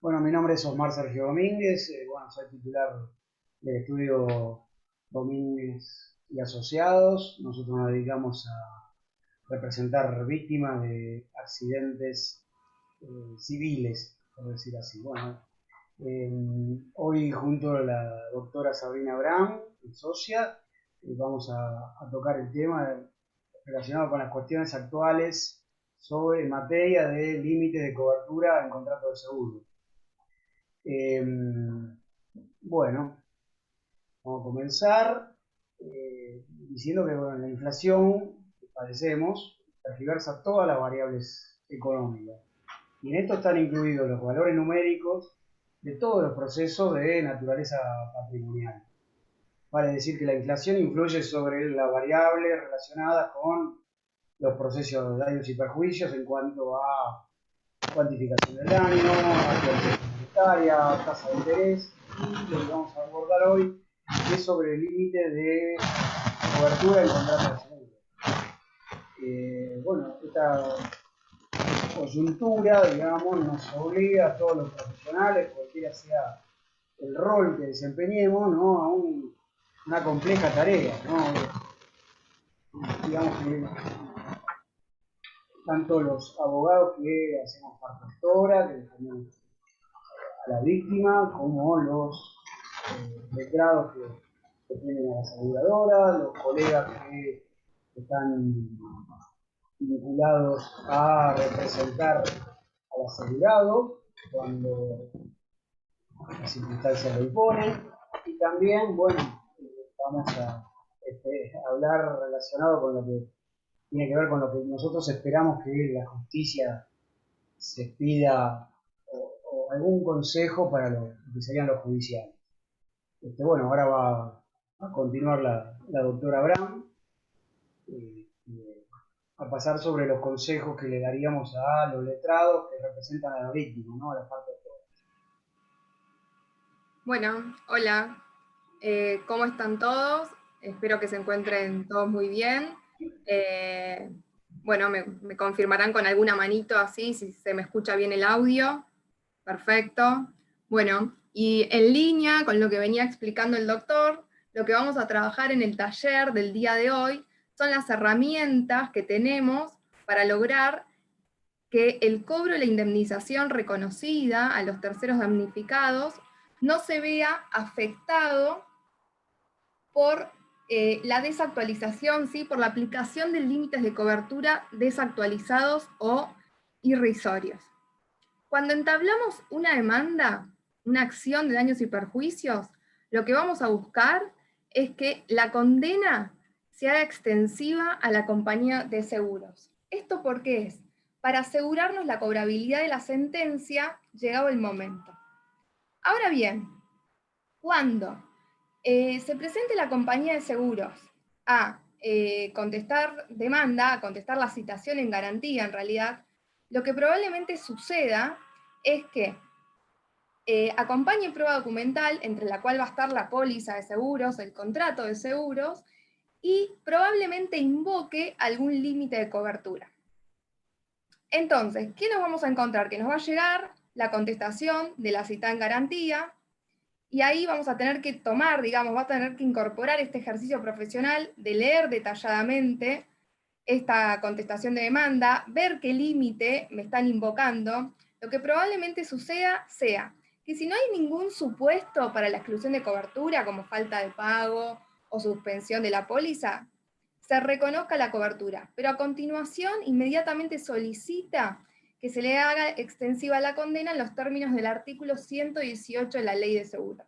Bueno, mi nombre es Osmar Sergio Domínguez, bueno, soy titular del estudio Domínguez y Asociados. Nosotros nos dedicamos a representar víctimas de accidentes civiles, por decir así. Bueno, hoy junto a la doctora Sabrina Brown, mi socia, vamos a tocar el tema relacionado con las cuestiones actuales sobre materia de límites de cobertura en contrato de seguro. Eh, bueno, vamos a comenzar diciendo que bueno, la inflación que padecemos tergiversa todas las variables económicas. Y en esto están incluidos los valores numéricos de todos los procesos de naturaleza patrimonial. Vale decir que la inflación influye sobre las variables relacionadas con los procesos de daños y perjuicios en cuanto a cuantificación del daño, actualización monetaria, tasa de interés, y lo que vamos a abordar hoy es sobre el límite de cobertura en contrato de seguro. Bueno, esta coyuntura, digamos, nos obliga a todos los profesionales, cualquiera sea el rol que desempeñemos, ¿no? A una compleja tarea, ¿no? Digamos que tanto los abogados que hacemos parte actora, que defendemos a la víctima, como los letrados que tienen a la aseguradora, los colegas que están vinculados a representar al asegurado cuando las circunstancias lo imponen, y también, bueno, vamos a hablar relacionado con lo que tiene que ver con lo que nosotros esperamos que la justicia se pida o algún consejo para lo que serían los judiciales. Bueno, ahora va a continuar la doctora Brown a pasar sobre los consejos que le daríamos a los letrados que representan a la víctima, ¿no? A la parte de todos. Bueno, hola, ¿cómo están todos? Espero que se encuentren todos muy bien. Eh, bueno, me confirmarán con alguna manito así, si se me escucha bien el audio. Perfecto. Bueno, y en línea con lo que venía explicando el doctor, lo que vamos a trabajar en el taller del día de hoy son las herramientas que tenemos para lograr que el cobro de la indemnización reconocida a los terceros damnificados no se vea afectado por la desactualización, ¿sí? Por la aplicación de límites de cobertura desactualizados o irrisorios. Cuando entablamos una demanda, una acción de daños y perjuicios, lo que vamos a buscar es que la condena sea extensiva a la compañía de seguros. ¿Esto por qué es? Para asegurarnos la cobrabilidad de la sentencia llegado el momento. Ahora bien, cuando se presente la compañía de seguros a contestar demanda, a contestar la citación en garantía en realidad, lo que probablemente suceda es que acompañe prueba documental entre la cual va a estar la póliza de seguros, el contrato de seguros, y probablemente invoque algún límite de cobertura. Entonces, ¿qué nos vamos a encontrar? Que nos va a llegar la contestación de la cita en garantía, y ahí vamos a tener que tomar, digamos, va a tener que incorporar este ejercicio profesional de leer detalladamente esta contestación de demanda, ver qué límite me están invocando. Lo que probablemente suceda sea que si no hay ningún supuesto para la exclusión de cobertura, como falta de pago o suspensión de la póliza, se reconozca la cobertura, pero a continuación inmediatamente solicita que se le haga extensiva la condena en los términos del artículo 118 de la Ley de Seguros,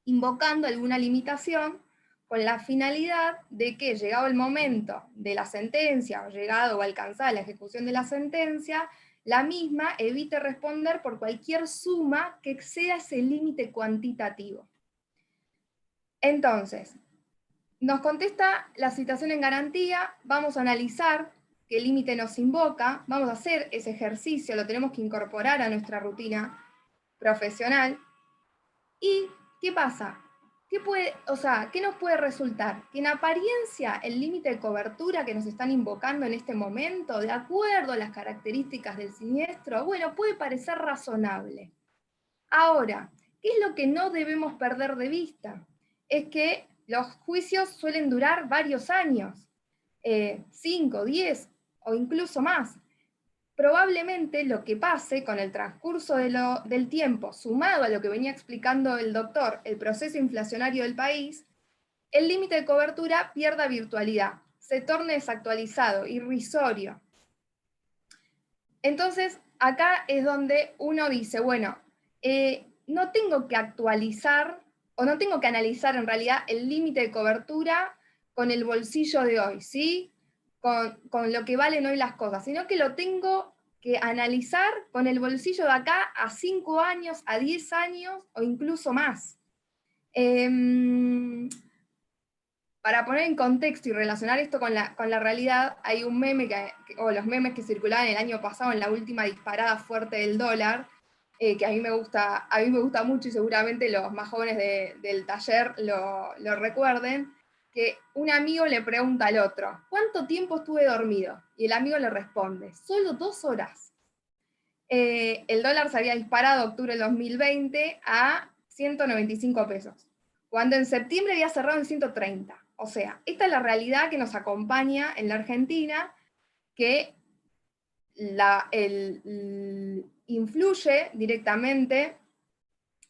invocando alguna limitación con la finalidad de que, llegado el momento de la sentencia, o llegado o alcanzada la ejecución de la sentencia, la misma evite responder por cualquier suma que exceda ese límite cuantitativo. Entonces, nos contesta la citación en garantía, vamos a analizar qué límite nos invoca, vamos a hacer ese ejercicio, lo tenemos que incorporar a nuestra rutina profesional. ¿Y qué pasa? ¿Qué nos puede resultar? Que en apariencia el límite de cobertura que nos están invocando en este momento, de acuerdo a las características del siniestro, bueno, puede parecer razonable. Ahora, ¿qué es lo que no debemos perder de vista? Es que los juicios suelen durar varios años, 5, 10 o incluso más. Probablemente lo que pase con el transcurso del tiempo, sumado a lo que venía explicando el doctor, el proceso inflacionario del país, el límite de cobertura pierda virtualidad, se torne desactualizado, irrisorio. Entonces, acá es donde uno dice, bueno, no tengo que actualizar o no tengo que analizar en realidad el límite de cobertura con el bolsillo de hoy, ¿sí? Con lo que valen hoy las cosas, sino que lo tengo que analizar con el bolsillo de acá a 5 años, a 10 años o incluso más. Para poner en contexto y relacionar esto con la realidad, hay un meme, o los memes que circulaban el año pasado en la última disparada fuerte del dólar, que a mí me gusta mucho y seguramente los más jóvenes del taller lo recuerden, que un amigo le pregunta al otro, ¿cuánto tiempo estuve dormido? Y el amigo le responde, solo 2 horas. El dólar se había disparado octubre del 2020 a 195 pesos, cuando en septiembre había cerrado en 130. O sea, esta es la realidad que nos acompaña en la Argentina, que influye directamente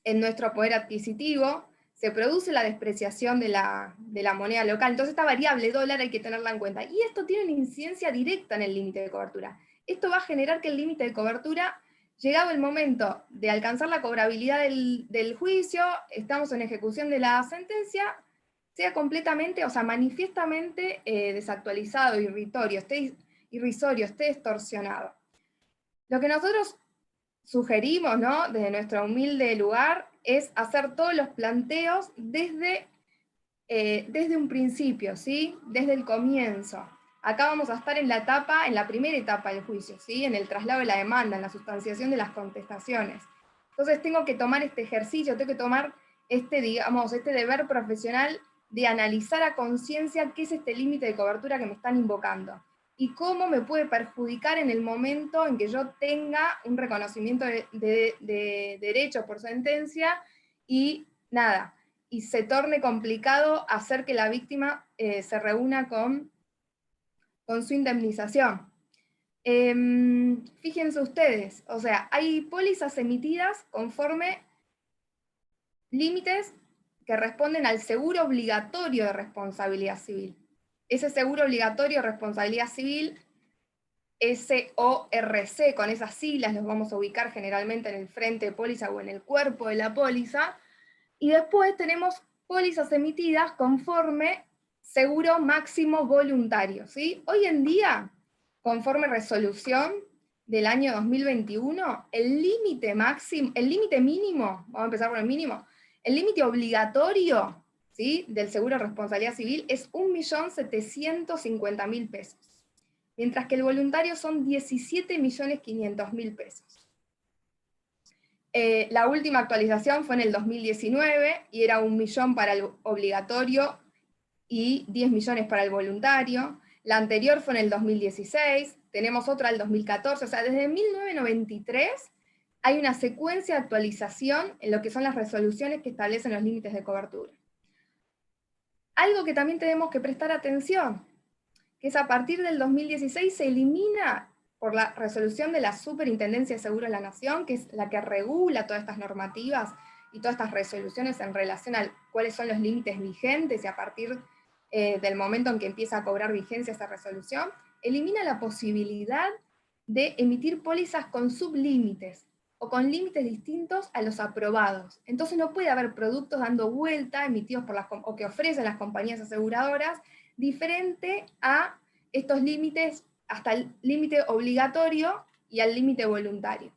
en nuestro poder adquisitivo, se produce la despreciación de la moneda local. Entonces esta variable dólar hay que tenerla en cuenta. Y esto tiene una incidencia directa en el límite de cobertura. Esto va a generar que el límite de cobertura, llegado el momento de alcanzar la cobrabilidad del juicio, estamos en ejecución de la sentencia, sea completamente, o sea, manifiestamente desactualizado, irrisorio, esté distorsionado. Lo que nosotros sugerimos, ¿no?, desde nuestro humilde lugar, es hacer todos los planteos desde un principio, ¿sí? Desde el comienzo. Acá vamos a estar en la primera etapa del juicio, ¿sí? En el traslado de la demanda, en la sustanciación de las contestaciones. Entonces tengo que tomar este ejercicio, tengo que tomar este deber profesional de analizar a conciencia qué es este límite de cobertura que me están invocando y cómo me puede perjudicar en el momento en que yo tenga un reconocimiento de derecho por sentencia y nada, y se torne complicado hacer que la víctima se reúna con su indemnización. Fíjense ustedes, o sea, hay pólizas emitidas conforme límites que responden al seguro obligatorio de responsabilidad civil. Ese seguro obligatorio de responsabilidad civil, SORC, con esas siglas los vamos a ubicar generalmente en el frente de póliza o en el cuerpo de la póliza, y después tenemos pólizas emitidas conforme seguro máximo voluntario, ¿sí? Hoy en día, conforme resolución del año 2021, el límite mínimo, vamos a empezar por el mínimo, el límite obligatorio, ¿sí?, del seguro de responsabilidad civil es 1.750.000 pesos, mientras que el voluntario son 17.500.000 pesos. La última actualización fue en el 2019 y era 1 millón para el obligatorio y 10 millones para el voluntario. La anterior fue en el 2016, tenemos otra en el 2014, o sea, desde 1993 hay una secuencia de actualización en lo que son las resoluciones que establecen los límites de cobertura. Algo que también tenemos que prestar atención, que es a partir del 2016 se elimina por la resolución de la Superintendencia de Seguros de la Nación, que es la que regula todas estas normativas y todas estas resoluciones en relación a cuáles son los límites vigentes, y a partir del momento en que empieza a cobrar vigencia esa resolución, elimina la posibilidad de emitir pólizas con sublímites o con límites distintos a los aprobados. Entonces no puede haber productos dando vuelta emitidos o que ofrecen las compañías aseguradoras diferente a estos límites, hasta el límite obligatorio y al límite voluntario.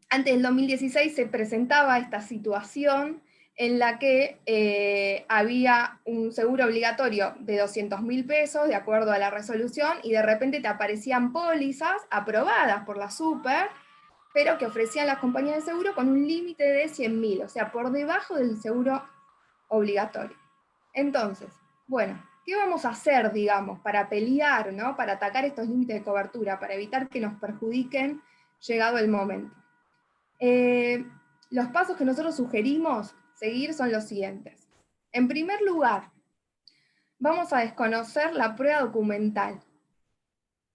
Antes del 2016 se presentaba esta situación en la que había un seguro obligatorio de 200.000 pesos, de acuerdo a la resolución, y de repente te aparecían pólizas aprobadas por la Super, pero que ofrecían las compañías de seguro con un límite de 100.000, o sea, por debajo del seguro obligatorio. Entonces, bueno, ¿qué vamos a hacer, digamos, para pelear, ¿no?, para atacar estos límites de cobertura, para evitar que nos perjudiquen llegado el momento? Los pasos que nosotros sugerimos seguir son los siguientes. En primer lugar, vamos a desconocer la prueba documental.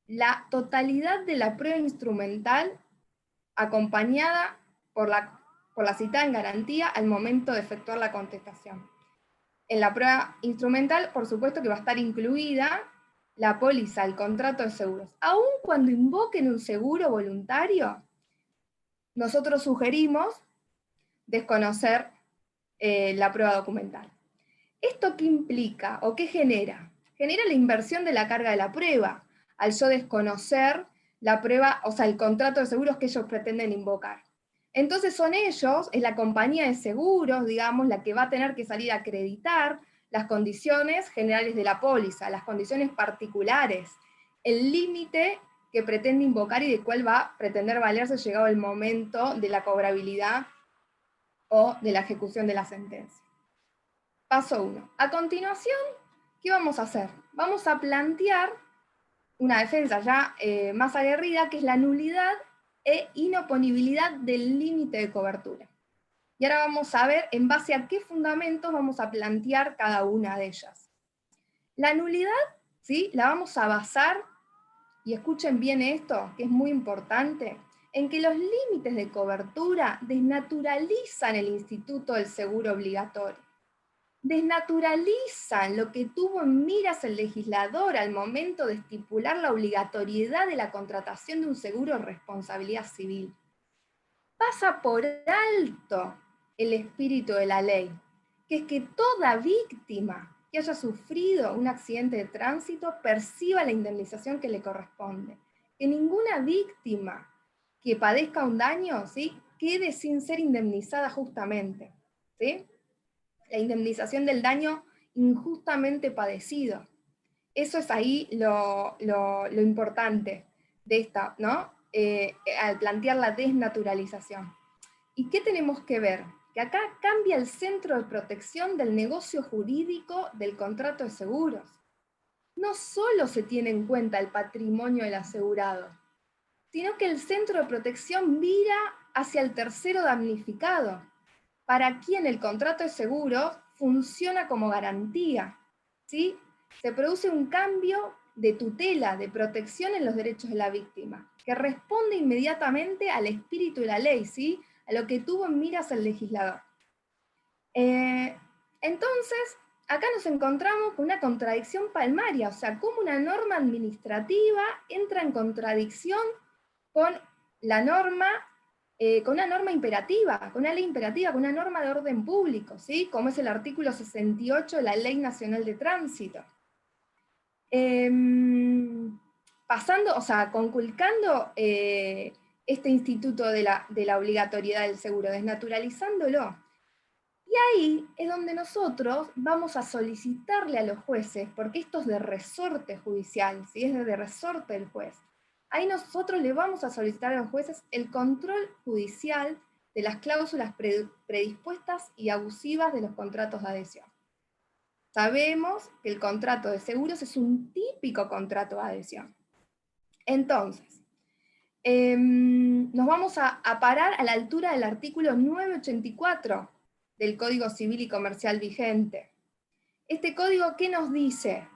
La totalidad de la prueba instrumental acompañada por la citada en garantía al momento de efectuar la contestación. En la prueba instrumental, por supuesto que va a estar incluida la póliza, el contrato de seguros. Aun cuando invoquen un seguro voluntario, nosotros sugerimos desconocer la prueba documental. ¿Esto qué implica o qué genera? Genera la inversión de la carga de la prueba, al yo desconocer la prueba, o sea, el contrato de seguros que ellos pretenden invocar. Entonces son ellos, es la compañía de seguros, digamos, la que va a tener que salir a acreditar las condiciones generales de la póliza, las condiciones particulares, el límite que pretende invocar y de cuál va a pretender valerse llegado el momento de la cobrabilidad o de la ejecución de la sentencia. Paso 1. A continuación, ¿qué vamos a hacer? Vamos a plantear una defensa ya más aguerrida, que es la nulidad e inoponibilidad del límite de cobertura. Y ahora vamos a ver en base a qué fundamentos vamos a plantear cada una de ellas. La nulidad, ¿sí?, la vamos a basar, y escuchen bien esto, que es muy importante, en que los límites de cobertura desnaturalizan el instituto del seguro obligatorio. Desnaturalizan lo que tuvo en miras el legislador al momento de estipular la obligatoriedad de la contratación de un seguro de responsabilidad civil. Pasa por alto el espíritu de la ley, que es que toda víctima que haya sufrido un accidente de tránsito perciba la indemnización que le corresponde. Que ninguna víctima que padezca un daño, ¿sí?, quede sin ser indemnizada justamente, ¿sí? La indemnización del daño injustamente padecido. Eso es ahí lo importante de esta, ¿no? Al plantear la desnaturalización. ¿Y qué tenemos que ver? Que acá cambia el centro de protección del negocio jurídico del contrato de seguros. No solo se tiene en cuenta el patrimonio del asegurado, sino que el centro de protección vira hacia el tercero damnificado, para quien el contrato de seguros funciona como garantía, ¿sí? Se produce un cambio de tutela, de protección en los derechos de la víctima, que responde inmediatamente al espíritu de la ley, ¿sí?, a lo que tuvo en miras el legislador. Entonces, acá nos encontramos con una contradicción palmaria, o sea, cómo una norma administrativa entra en contradicción con la norma, con una norma imperativa, con una ley imperativa, con una norma de orden público, ¿sí?, como es el artículo 68 de la Ley Nacional de Tránsito. Pasando, o sea, conculcando este instituto de la obligatoriedad del seguro, desnaturalizándolo. Y ahí es donde nosotros vamos a solicitarle a los jueces, porque esto es de resorte judicial, ¿sí?, es de resorte del juez. Ahí nosotros le vamos a solicitar a los jueces el control judicial de las cláusulas predispuestas y abusivas de los contratos de adhesión. Sabemos que el contrato de seguros es un típico contrato de adhesión. Entonces, nos vamos a parar a la altura del artículo 984 del Código Civil y Comercial vigente. Este código, ¿qué nos dice?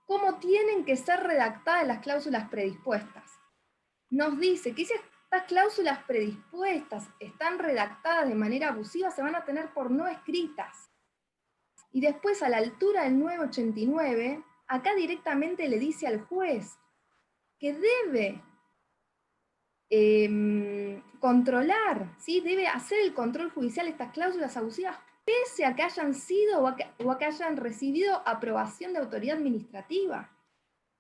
¿Cómo tienen que ser redactadas las cláusulas predispuestas? Nos dice que si estas cláusulas predispuestas están redactadas de manera abusiva, se van a tener por no escritas. Y después, a la altura del 989, acá directamente le dice al juez que debe controlar, ¿sí?, debe hacer el control judicial de estas cláusulas abusivas pese a que hayan sido o a que hayan recibido aprobación de autoridad administrativa,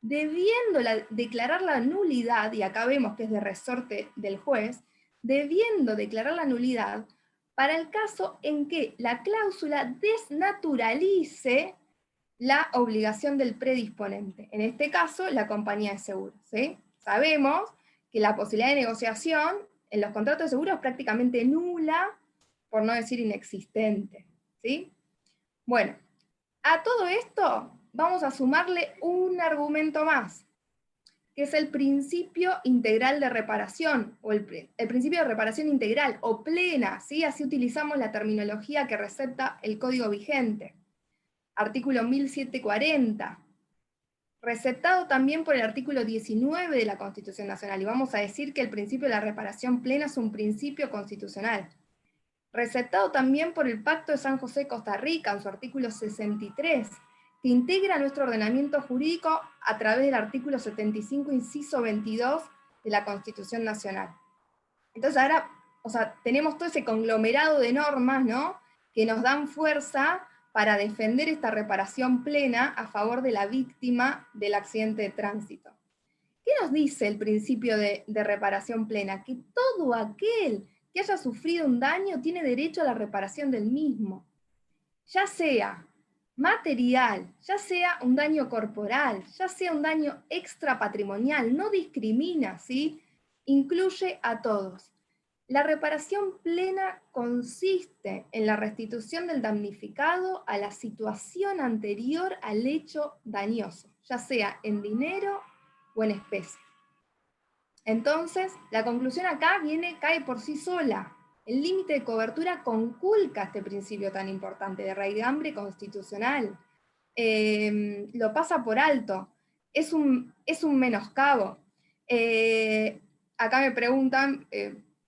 debiendo declarar la nulidad, y acá vemos que es de resorte del juez, debiendo declarar la nulidad para el caso en que la cláusula desnaturalice la obligación del predisponente, en este caso la compañía de seguros, ¿sí? Sabemos que la posibilidad de negociación en los contratos de seguros es prácticamente nula, por no decir inexistente, ¿sí? Bueno, a todo esto vamos a sumarle un argumento más, que es el principio integral de reparación, o el principio de reparación integral, o plena, ¿sí? Así utilizamos la terminología que recepta el código vigente. Artículo 1740, receptado también por el artículo 19 de la Constitución Nacional, y vamos a decir que el principio de la reparación plena es un principio constitucional. Receptado también por el Pacto de San José de Costa Rica, en su artículo 63, que integra nuestro ordenamiento jurídico a través del artículo 75, inciso 22 de la Constitución Nacional. Entonces ahora, o sea, tenemos todo ese conglomerado de normas, ¿no?, que nos dan fuerza para defender esta reparación plena a favor de la víctima del accidente de tránsito. ¿Qué nos dice el principio de reparación plena? Que todo aquel que haya sufrido un daño tiene derecho a la reparación del mismo, ya sea material, ya sea un daño corporal, ya sea un daño extrapatrimonial, no discrimina, ¿sí? Incluye a todos. La reparación plena consiste en la restitución del damnificado a la situación anterior al hecho dañoso, ya sea en dinero o en especie. Entonces, la conclusión acá cae por sí sola. El límite de cobertura conculca este principio tan importante de raigambre constitucional. Lo pasa por alto. Es un menoscabo. Acá me preguntan,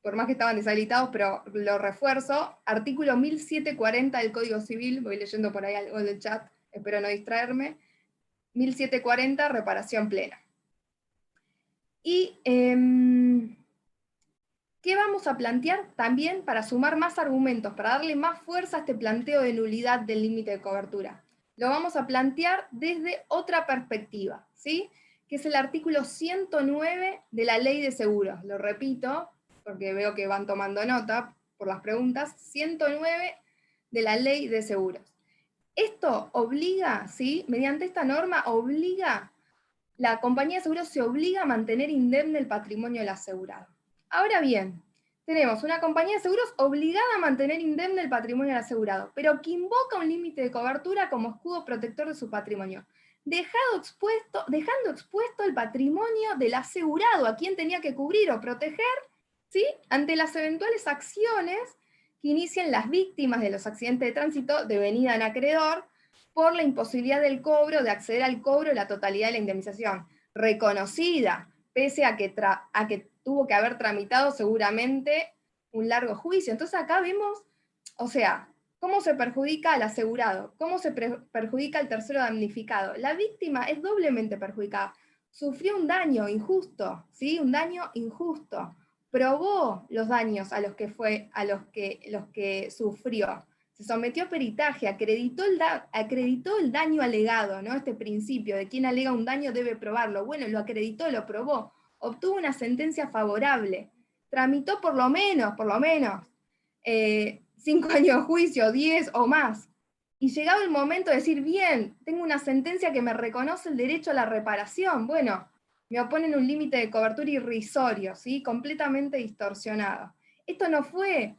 por más que estaban deshabilitados, pero lo refuerzo, artículo 1740 del Código Civil, voy leyendo por ahí algo del chat, espero no distraerme, 1740, reparación plena. Y ¿qué vamos a plantear también para sumar más argumentos, para darle más fuerza a este planteo de nulidad del límite de cobertura? Lo vamos a plantear desde otra perspectiva, ¿sí? Que es el artículo 109 de la Ley de Seguros. Lo repito, porque veo que van tomando nota por las preguntas. 109 de la Ley de Seguros. Esto obliga, ¿sí? Mediante esta norma obliga, la compañía de seguros se obliga a mantener indemne el patrimonio del asegurado. Ahora bien, tenemos una compañía de seguros obligada a mantener indemne el patrimonio del asegurado, pero que invoca un límite de cobertura como escudo protector de su patrimonio, dejando expuesto el patrimonio del asegurado, a quien tenía que cubrir o proteger, ¿sí?, ante las eventuales acciones que inicien las víctimas de los accidentes de tránsito devenida en acreedor, por la imposibilidad del cobro, de acceder al cobro de la totalidad de la indemnización, reconocida, pese a que tuvo que haber tramitado seguramente un largo juicio. Entonces acá vemos, o sea, cómo se perjudica al asegurado, cómo se perjudica al tercero damnificado. La víctima es doblemente perjudicada. Sufrió un daño injusto, ¿sí? Un daño injusto. Probó los daños a los que sufrió. Se sometió a peritaje, acreditó el daño alegado, ¿no? Este principio de quien alega un daño debe probarlo. Bueno, lo acreditó, lo probó, obtuvo una sentencia favorable, tramitó por lo menos, 5 años de juicio, 10 o más. Y llegado el momento de decir, bien, tengo una sentencia que me reconoce el derecho a la reparación, bueno, me oponen un límite de cobertura irrisorio, ¿sí? Completamente distorsionado. Esto no fue...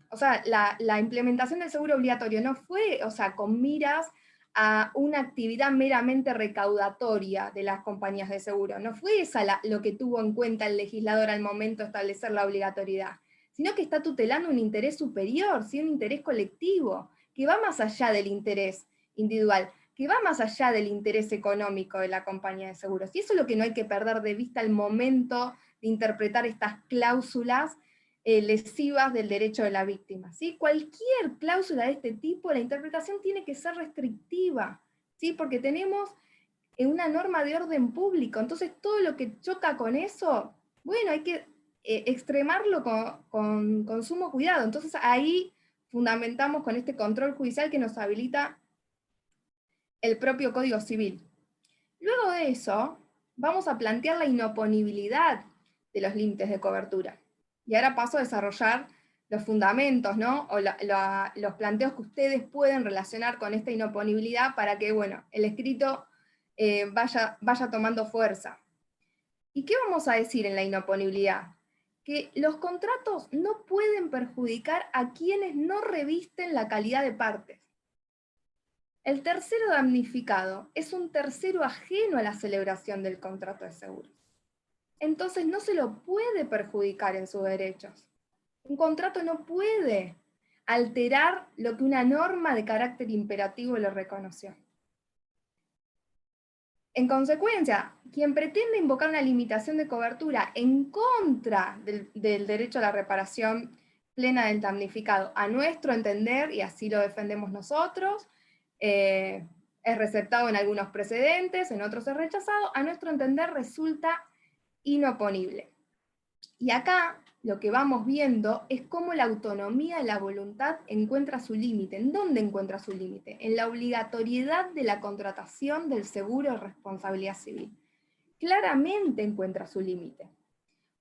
o sea, la implementación del seguro obligatorio no fue, o sea, con miras a una actividad meramente recaudatoria de las compañías de seguro. No fue esa lo que tuvo en cuenta el legislador al momento de establecer la obligatoriedad, sino que está tutelando un interés superior, ¿sí? Un interés colectivo, que va más allá del interés individual, que va más allá del interés económico de la compañía de seguros. Y eso es lo que no hay que perder de vista al momento de interpretar estas cláusulas lesivas del derecho de la víctima, ¿sí? Cualquier cláusula de este tipo, la interpretación tiene que ser restrictiva, ¿sí? Porque tenemos una norma de orden público, entonces todo lo que choca con eso, bueno, hay que extremarlo con sumo cuidado. Entonces ahí fundamentamos con este control judicial que nos habilita el propio Código Civil. Luego de eso, vamos a plantear la inoponibilidad de los límites de cobertura. Y ahora paso a desarrollar los fundamentos, ¿no? O los planteos que ustedes pueden relacionar con esta inoponibilidad para que, bueno, el escrito vaya tomando fuerza. ¿Y qué vamos a decir en la inoponibilidad? Que los contratos no pueden perjudicar a quienes no revisten la calidad de partes. El tercero damnificado es un tercero ajeno a la celebración del contrato de seguros. Entonces no se lo puede perjudicar en sus derechos. Un contrato no puede alterar lo que una norma de carácter imperativo le reconoció. En consecuencia, quien pretende invocar una limitación de cobertura en contra del derecho a la reparación plena del damnificado, a nuestro entender, y así lo defendemos nosotros, es receptado en algunos precedentes, en otros es rechazado, a nuestro entender resulta inoponible. Y acá lo que vamos viendo es cómo la autonomía de la voluntad encuentra su límite. ¿En dónde encuentra su límite? En la obligatoriedad de la contratación del seguro de responsabilidad civil. Claramente encuentra su límite.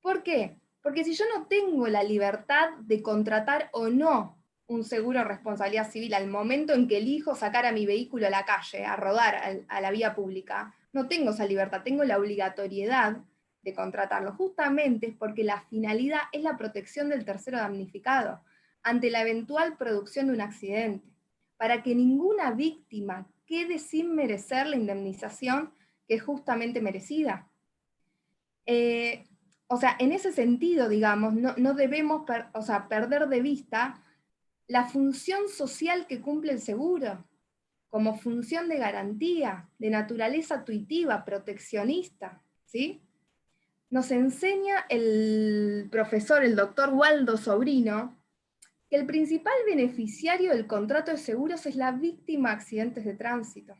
¿Por qué? Porque si yo no tengo la libertad de contratar o no un seguro de responsabilidad civil al momento en que elijo sacar a mi vehículo a la calle, a rodar a la vía pública, no tengo esa libertad, tengo la obligatoriedad de contratarlo, justamente porque la finalidad es la protección del tercero damnificado ante la eventual producción de un accidente, para que ninguna víctima quede sin merecer la indemnización que es justamente merecida. O sea, en ese sentido, digamos, no debemos perder de vista la función social que cumple el seguro, como función de garantía, de naturaleza tuitiva, proteccionista, ¿sí? Nos enseña el profesor, el doctor Waldo Sobrino, que el principal beneficiario del contrato de seguros es la víctima de accidentes de tránsito.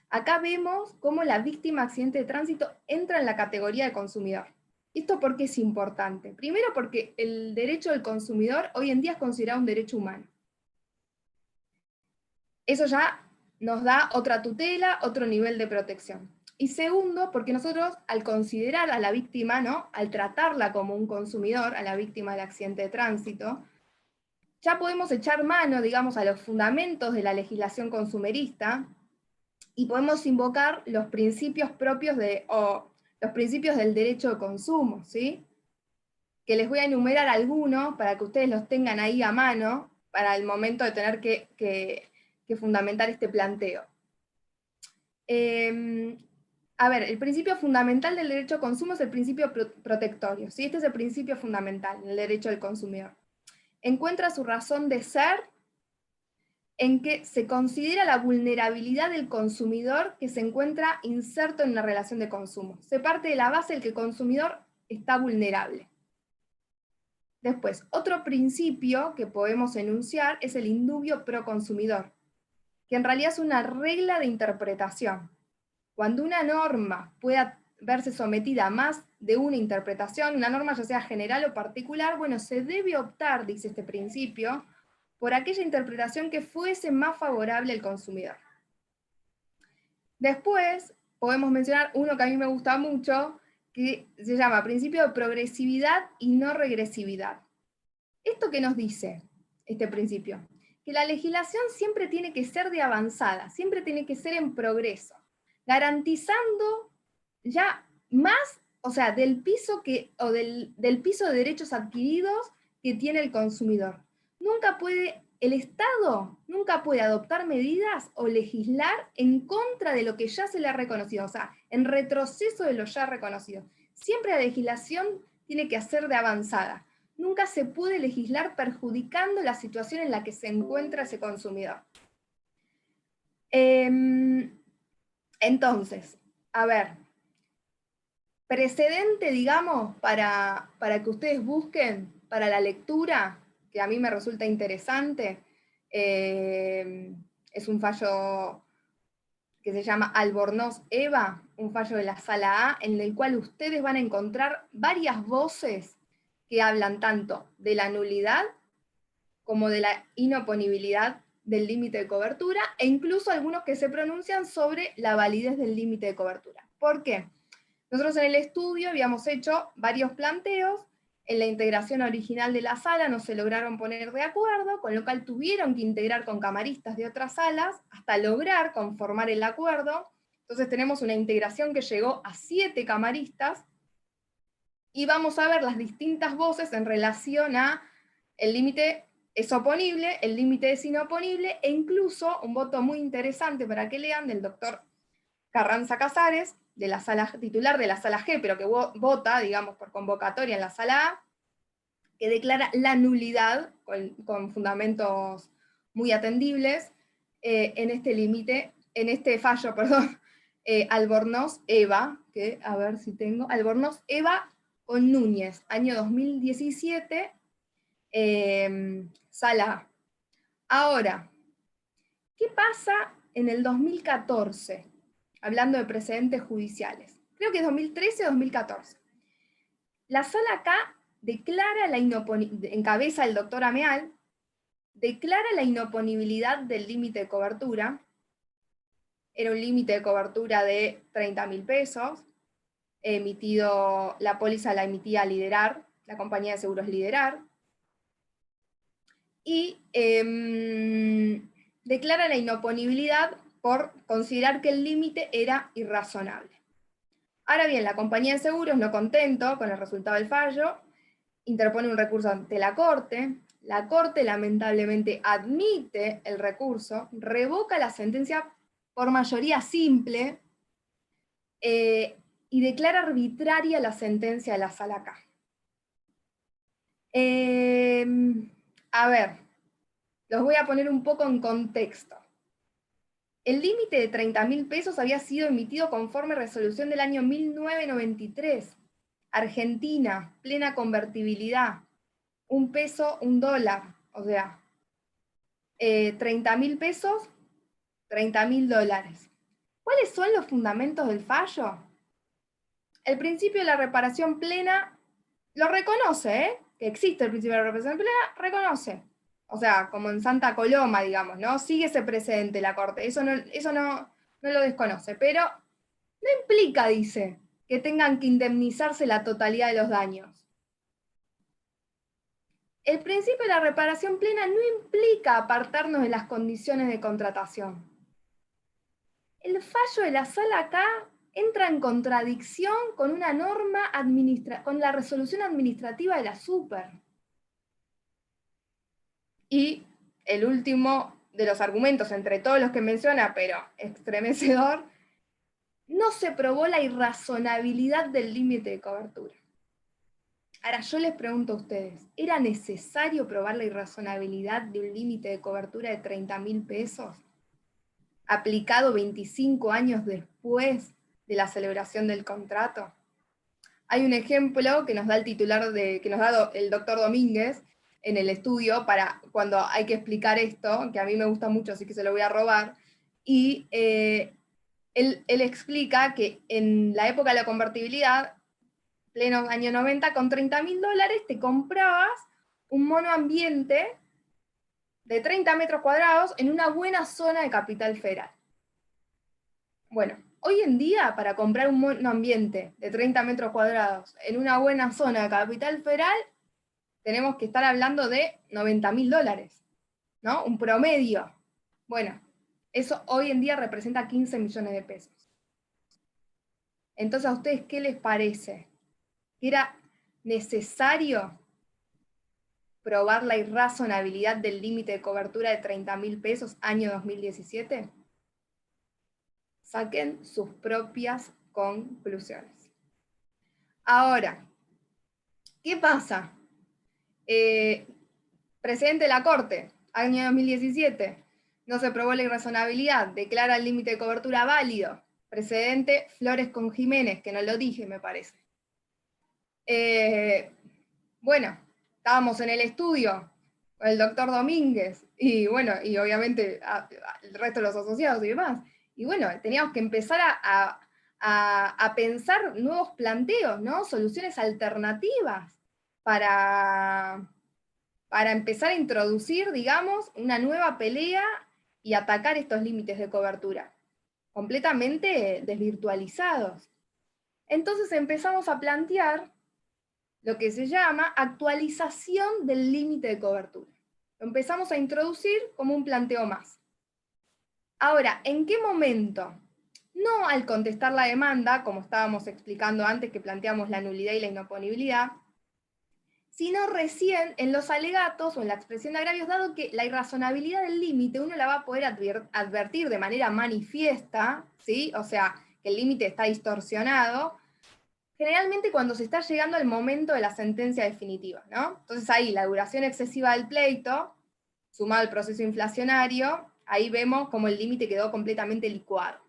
Acá vemos cómo la víctima de accidente de tránsito entra en la categoría de consumidor. ¿Esto por qué es importante? Primero porque el derecho del consumidor hoy en día es considerado un derecho humano. Eso ya nos da otra tutela, otro nivel de protección. Y segundo, porque nosotros al considerar a la víctima, ¿no?, al tratarla como un consumidor, a la víctima del accidente de tránsito, ya podemos echar mano, digamos, a los fundamentos de la legislación consumerista y podemos invocar los principios propios los principios del derecho de consumo, ¿sí? Que les voy a enumerar algunos para que ustedes los tengan ahí a mano para el momento de tener que fundamentar este planteo. A ver, el principio fundamental del derecho de consumo es el principio protectorio, ¿sí? Este es el principio fundamental del derecho del consumidor. Encuentra su razón de ser en que se considera la vulnerabilidad del consumidor que se encuentra inserto en una relación de consumo. Se parte de la base de que el consumidor está vulnerable. Después, otro principio que podemos enunciar es el indubio pro consumidor, que en realidad es una regla de interpretación. Cuando una norma pueda verse sometida a más de una interpretación, una norma ya sea general o particular, bueno, se debe optar, dice este principio, por aquella interpretación que fuese más favorable al consumidor. Después, podemos mencionar uno que a mí me gusta mucho, que se llama principio de progresividad y no regresividad. ¿Esto qué nos dice este principio? Que la legislación siempre tiene que ser de avanzada, siempre tiene que ser en progreso, garantizando ya más, o sea, del piso del piso de derechos adquiridos que tiene el consumidor. El Estado nunca puede adoptar medidas o legislar en contra de lo que ya se le ha reconocido, o sea, en retroceso de lo ya reconocido. Siempre la legislación tiene que ser de avanzada. Nunca se puede legislar perjudicando la situación en la que se encuentra ese consumidor. Entonces, a ver, precedente, digamos, para que ustedes busquen para la lectura, que a mí me resulta interesante, es un fallo que se llama Albornoz-Eva, un fallo de la Sala A, en el cual ustedes van a encontrar varias voces que hablan tanto de la nulidad como de la inoponibilidad del límite de cobertura, e incluso algunos que se pronuncian sobre la validez del límite de cobertura. ¿Por qué? Nosotros en el estudio habíamos hecho varios planteos, en la integración original de la sala no se lograron poner de acuerdo, con lo cual tuvieron que integrar con camaristas de otras salas hasta lograr conformar el acuerdo. Entonces tenemos una integración que llegó a 7 camaristas, y vamos a ver las distintas voces en relación a el límite es oponible, el límite es inoponible, e incluso un voto muy interesante para que lean del doctor Carranza Casares, de la sala, titular de la sala G, pero que vota, digamos, por convocatoria en la sala A, que declara la nulidad, con fundamentos muy atendibles, en este límite, en este fallo, perdón, Albornoz-Eva, que a ver si tengo, Albornoz-Eva con Núñez, año 2017, sala A. Ahora, ¿qué pasa en el 2014? Hablando de precedentes judiciales. Creo que es 2013 o 2014. La sala K declara la inoponibilidad, encabeza el doctor Ameal, declara la inoponibilidad del límite de cobertura. Era un límite de cobertura de 30.000 pesos, emitido, la póliza la emitía Liderar, la compañía de seguros Liderar, y declara la inoponibilidad por considerar que el límite era irrazonable. Ahora bien, la compañía de seguros, no contento con el resultado del fallo, interpone un recurso ante la Corte lamentablemente admite el recurso, revoca la sentencia por mayoría simple, y declara arbitraria la sentencia de la Sala K. A ver, los voy a poner un poco en contexto. El límite de 30.000 pesos había sido emitido conforme resolución del año 1993. Argentina, plena convertibilidad, $1, $1, o sea, 30.000 pesos, $30.000. ¿Cuáles son los fundamentos del fallo? El principio de la reparación plena lo reconoce, que existe el principio de la reparación plena, reconoce. O sea, como en Santa Coloma, digamos, ¿no? Sigue ese precedente la Corte, eso no lo desconoce, pero no implica, dice, que tengan que indemnizarse la totalidad de los daños. El principio de la reparación plena no implica apartarnos de las condiciones de contratación. El fallo de la Sala K entra en contradicción con una norma con la resolución administrativa de la Super. Y el último de los argumentos, entre todos los que menciona, pero estremecedor, no se probó la irrazonabilidad del límite de cobertura. Ahora, yo les pregunto a ustedes, ¿era necesario probar la irrazonabilidad de un límite de cobertura de 30.000 pesos? Aplicado 25 años después de la celebración del contrato. Hay un ejemplo que nos da el titular que nos da el doctor Domínguez en el estudio para cuando hay que explicar esto, que a mí me gusta mucho, así que se lo voy a robar, y él explica que en la época de la convertibilidad, pleno año 90, con $30.000 te comprabas un monoambiente de 30 metros cuadrados en una buena zona de Capital Federal. Bueno, hoy en día, para comprar un monoambiente de 30 metros cuadrados en una buena zona de Capital Federal, tenemos que estar hablando de $90.000, ¿no? Un promedio. Bueno, eso hoy en día representa 15 millones de pesos. Entonces, ¿a ustedes qué les parece? ¿Era necesario probar la irrazonabilidad del límite de cobertura de 30.000 pesos año 2017? Saquen sus propias conclusiones. Ahora, ¿qué pasa? Presidente de la Corte, año 2017, no se probó la irrazonabilidad, declara el límite de cobertura válido. Precedente, Flores con Jiménez, que no lo dije, me parece. Bueno, estábamos en el estudio con el doctor Domínguez, y bueno, y obviamente el resto de los asociados y demás. Y bueno, teníamos que empezar a pensar nuevos planteos, ¿no? Soluciones alternativas para empezar a introducir, digamos, una nueva pelea y atacar estos límites de cobertura, completamente desvirtualizados. Entonces empezamos a plantear lo que se llama actualización del límite de cobertura. Lo empezamos a introducir como un planteo más. Ahora, ¿en qué momento? No al contestar la demanda, como estábamos explicando antes que planteamos la nulidad y la inoponibilidad, sino recién en los alegatos o en la expresión de agravios, dado que la irrazonabilidad del límite uno la va a poder advertir de manera manifiesta, ¿sí? O sea, que el límite está distorsionado, generalmente cuando se está llegando al momento de la sentencia definitiva, ¿no? Entonces ahí la duración excesiva del pleito, sumado al proceso inflacionario, ahí vemos como el límite quedó completamente licuado.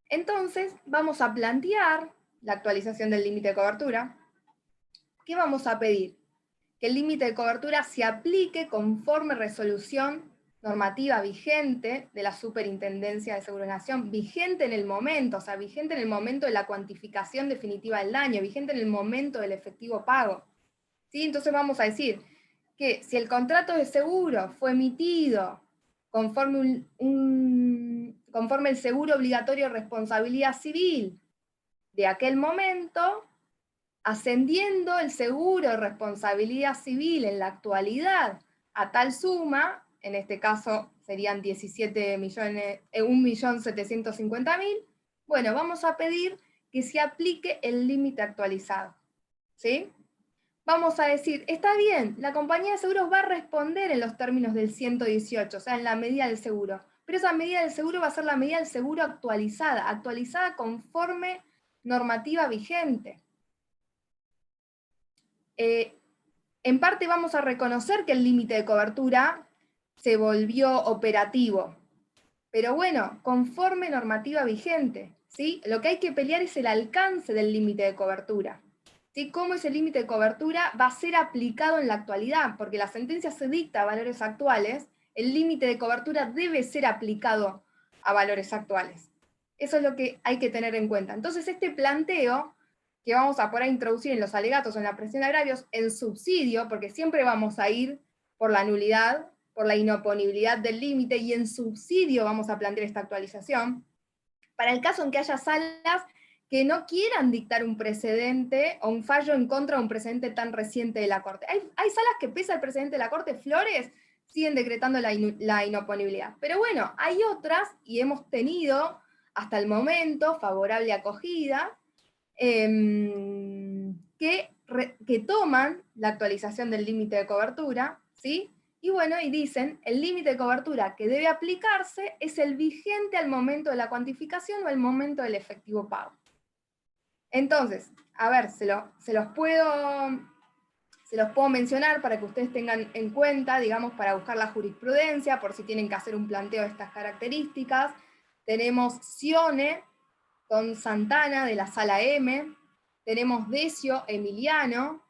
Entonces vamos a plantear la actualización del límite de cobertura. ¿Qué vamos a pedir? Que el límite de cobertura se aplique conforme resolución normativa vigente de la Superintendencia de Seguros de la Nación, vigente en el momento, o sea, vigente en el momento de la cuantificación definitiva del daño, vigente en el momento del efectivo pago. ¿Sí? Entonces vamos a decir que si el contrato de seguro fue emitido conforme, conforme el seguro obligatorio de responsabilidad civil de aquel momento, ascendiendo el seguro de responsabilidad civil en la actualidad a tal suma, en este caso serían 1.750.000, bueno, vamos a pedir que se aplique el límite actualizado, ¿sí? Vamos a decir, está bien, la compañía de seguros va a responder en los términos del 118, o sea, en la medida del seguro, pero esa medida del seguro va a ser la medida del seguro actualizada conforme normativa vigente. En parte vamos a reconocer que el límite de cobertura se volvió operativo, pero bueno, conforme normativa vigente, ¿sí? Lo que hay que pelear es el alcance del límite de cobertura, ¿sí? Cómo ese límite de cobertura va a ser aplicado en la actualidad, porque la sentencia se dicta a valores actuales, el límite de cobertura debe ser aplicado a valores actuales. Eso es lo que hay que tener en cuenta. Entonces este planteo que vamos a poder introducir en los alegatos o en la presión de agravios en subsidio, porque siempre vamos a ir por la nulidad, por la inoponibilidad del límite, y en subsidio vamos a plantear esta actualización, para el caso en que haya salas que no quieran dictar un precedente o un fallo en contra de un precedente tan reciente de la Corte. Hay salas que, pese al precedente de la Corte, Flores, siguen decretando la inoponibilidad. Pero bueno, hay otras, y hemos tenido hasta el momento favorable acogida, que toman la actualización del límite de cobertura, ¿sí? Y bueno, y dicen, el límite de cobertura que debe aplicarse es el vigente al momento de la cuantificación o al momento del efectivo pago. Entonces, a ver, se los puedo mencionar para que ustedes tengan en cuenta, digamos, para buscar la jurisprudencia, por si tienen que hacer un planteo de estas características. Tenemos Sione con Santana de la Sala M, tenemos Decio Emiliano,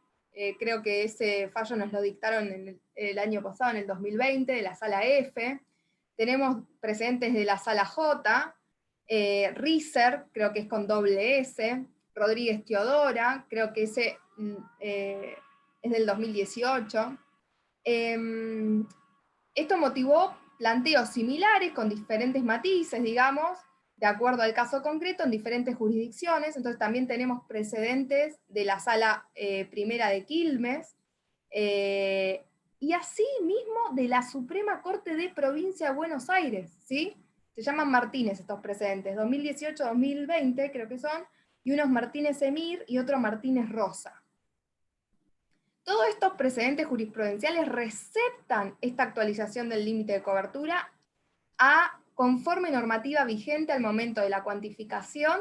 creo que ese fallo nos lo dictaron el año pasado, en el 2020, de la Sala F, tenemos precedentes de la Sala J, Riser, creo que es con doble S, Rodríguez Teodora, creo que ese es del 2018. Esto motivó planteos similares con diferentes matices, digamos, de acuerdo al caso concreto en diferentes jurisdicciones. Entonces también tenemos precedentes de la Sala Primera de Quilmes, y así mismo de la Suprema Corte de Provincia de Buenos Aires, ¿sí? Se llaman Martínez estos precedentes, 2018-2020 creo que son, y unos Martínez Emir y otro Martínez Rosa. Todos estos precedentes jurisprudenciales receptan esta actualización del límite de cobertura a conforme normativa vigente al momento de la cuantificación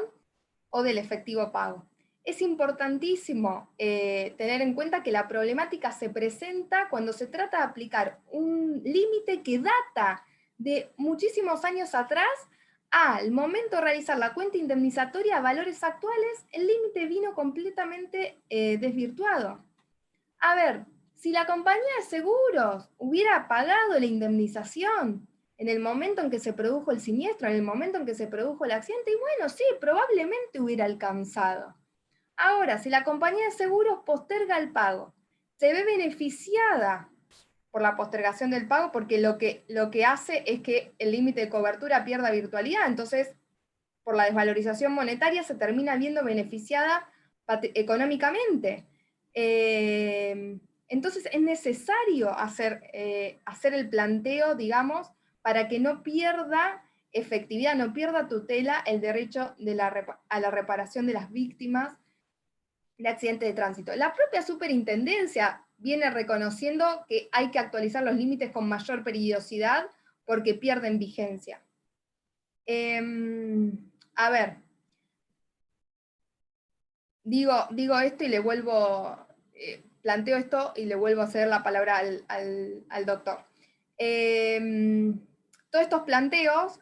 o del efectivo pago. Es importantísimo tener en cuenta que la problemática se presenta cuando se trata de aplicar un límite que data de muchísimos años atrás. Al momento de realizar la cuenta indemnizatoria a valores actuales, el límite vino completamente desvirtuado. A ver, si la compañía de seguros hubiera pagado la indemnización en el momento en que se produjo el siniestro, en el momento en que se produjo el accidente, y bueno, sí, probablemente hubiera alcanzado. Ahora, si la compañía de seguros posterga el pago, se ve beneficiada por la postergación del pago porque lo que hace es que el límite de cobertura pierda virtualidad, entonces por la desvalorización monetaria se termina viendo beneficiada económicamente. Entonces es necesario hacer el planteo, digamos, para que no pierda efectividad, no pierda tutela el derecho a la reparación de las víctimas de accidentes de tránsito. La propia superintendencia viene reconociendo que hay que actualizar los límites con mayor periodicidad porque pierden vigencia. A ver, digo esto y le vuelvo, planteo esto y le vuelvo a ceder la palabra al doctor. Todos estos planteos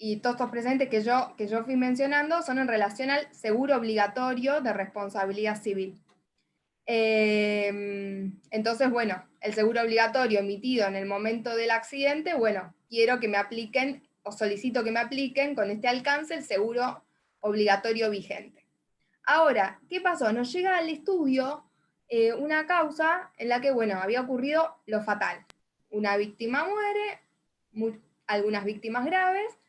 y todos estos presentes que yo fui mencionando son en relación al seguro obligatorio de responsabilidad civil. Entonces, bueno, el seguro obligatorio emitido en el momento del accidente, bueno, quiero que me apliquen o solicito que me apliquen con este alcance el seguro obligatorio vigente. Ahora, ¿qué pasó? Nos llega al estudio una causa en la que, bueno, había ocurrido lo fatal. Una víctima muere, algunas víctimas graves,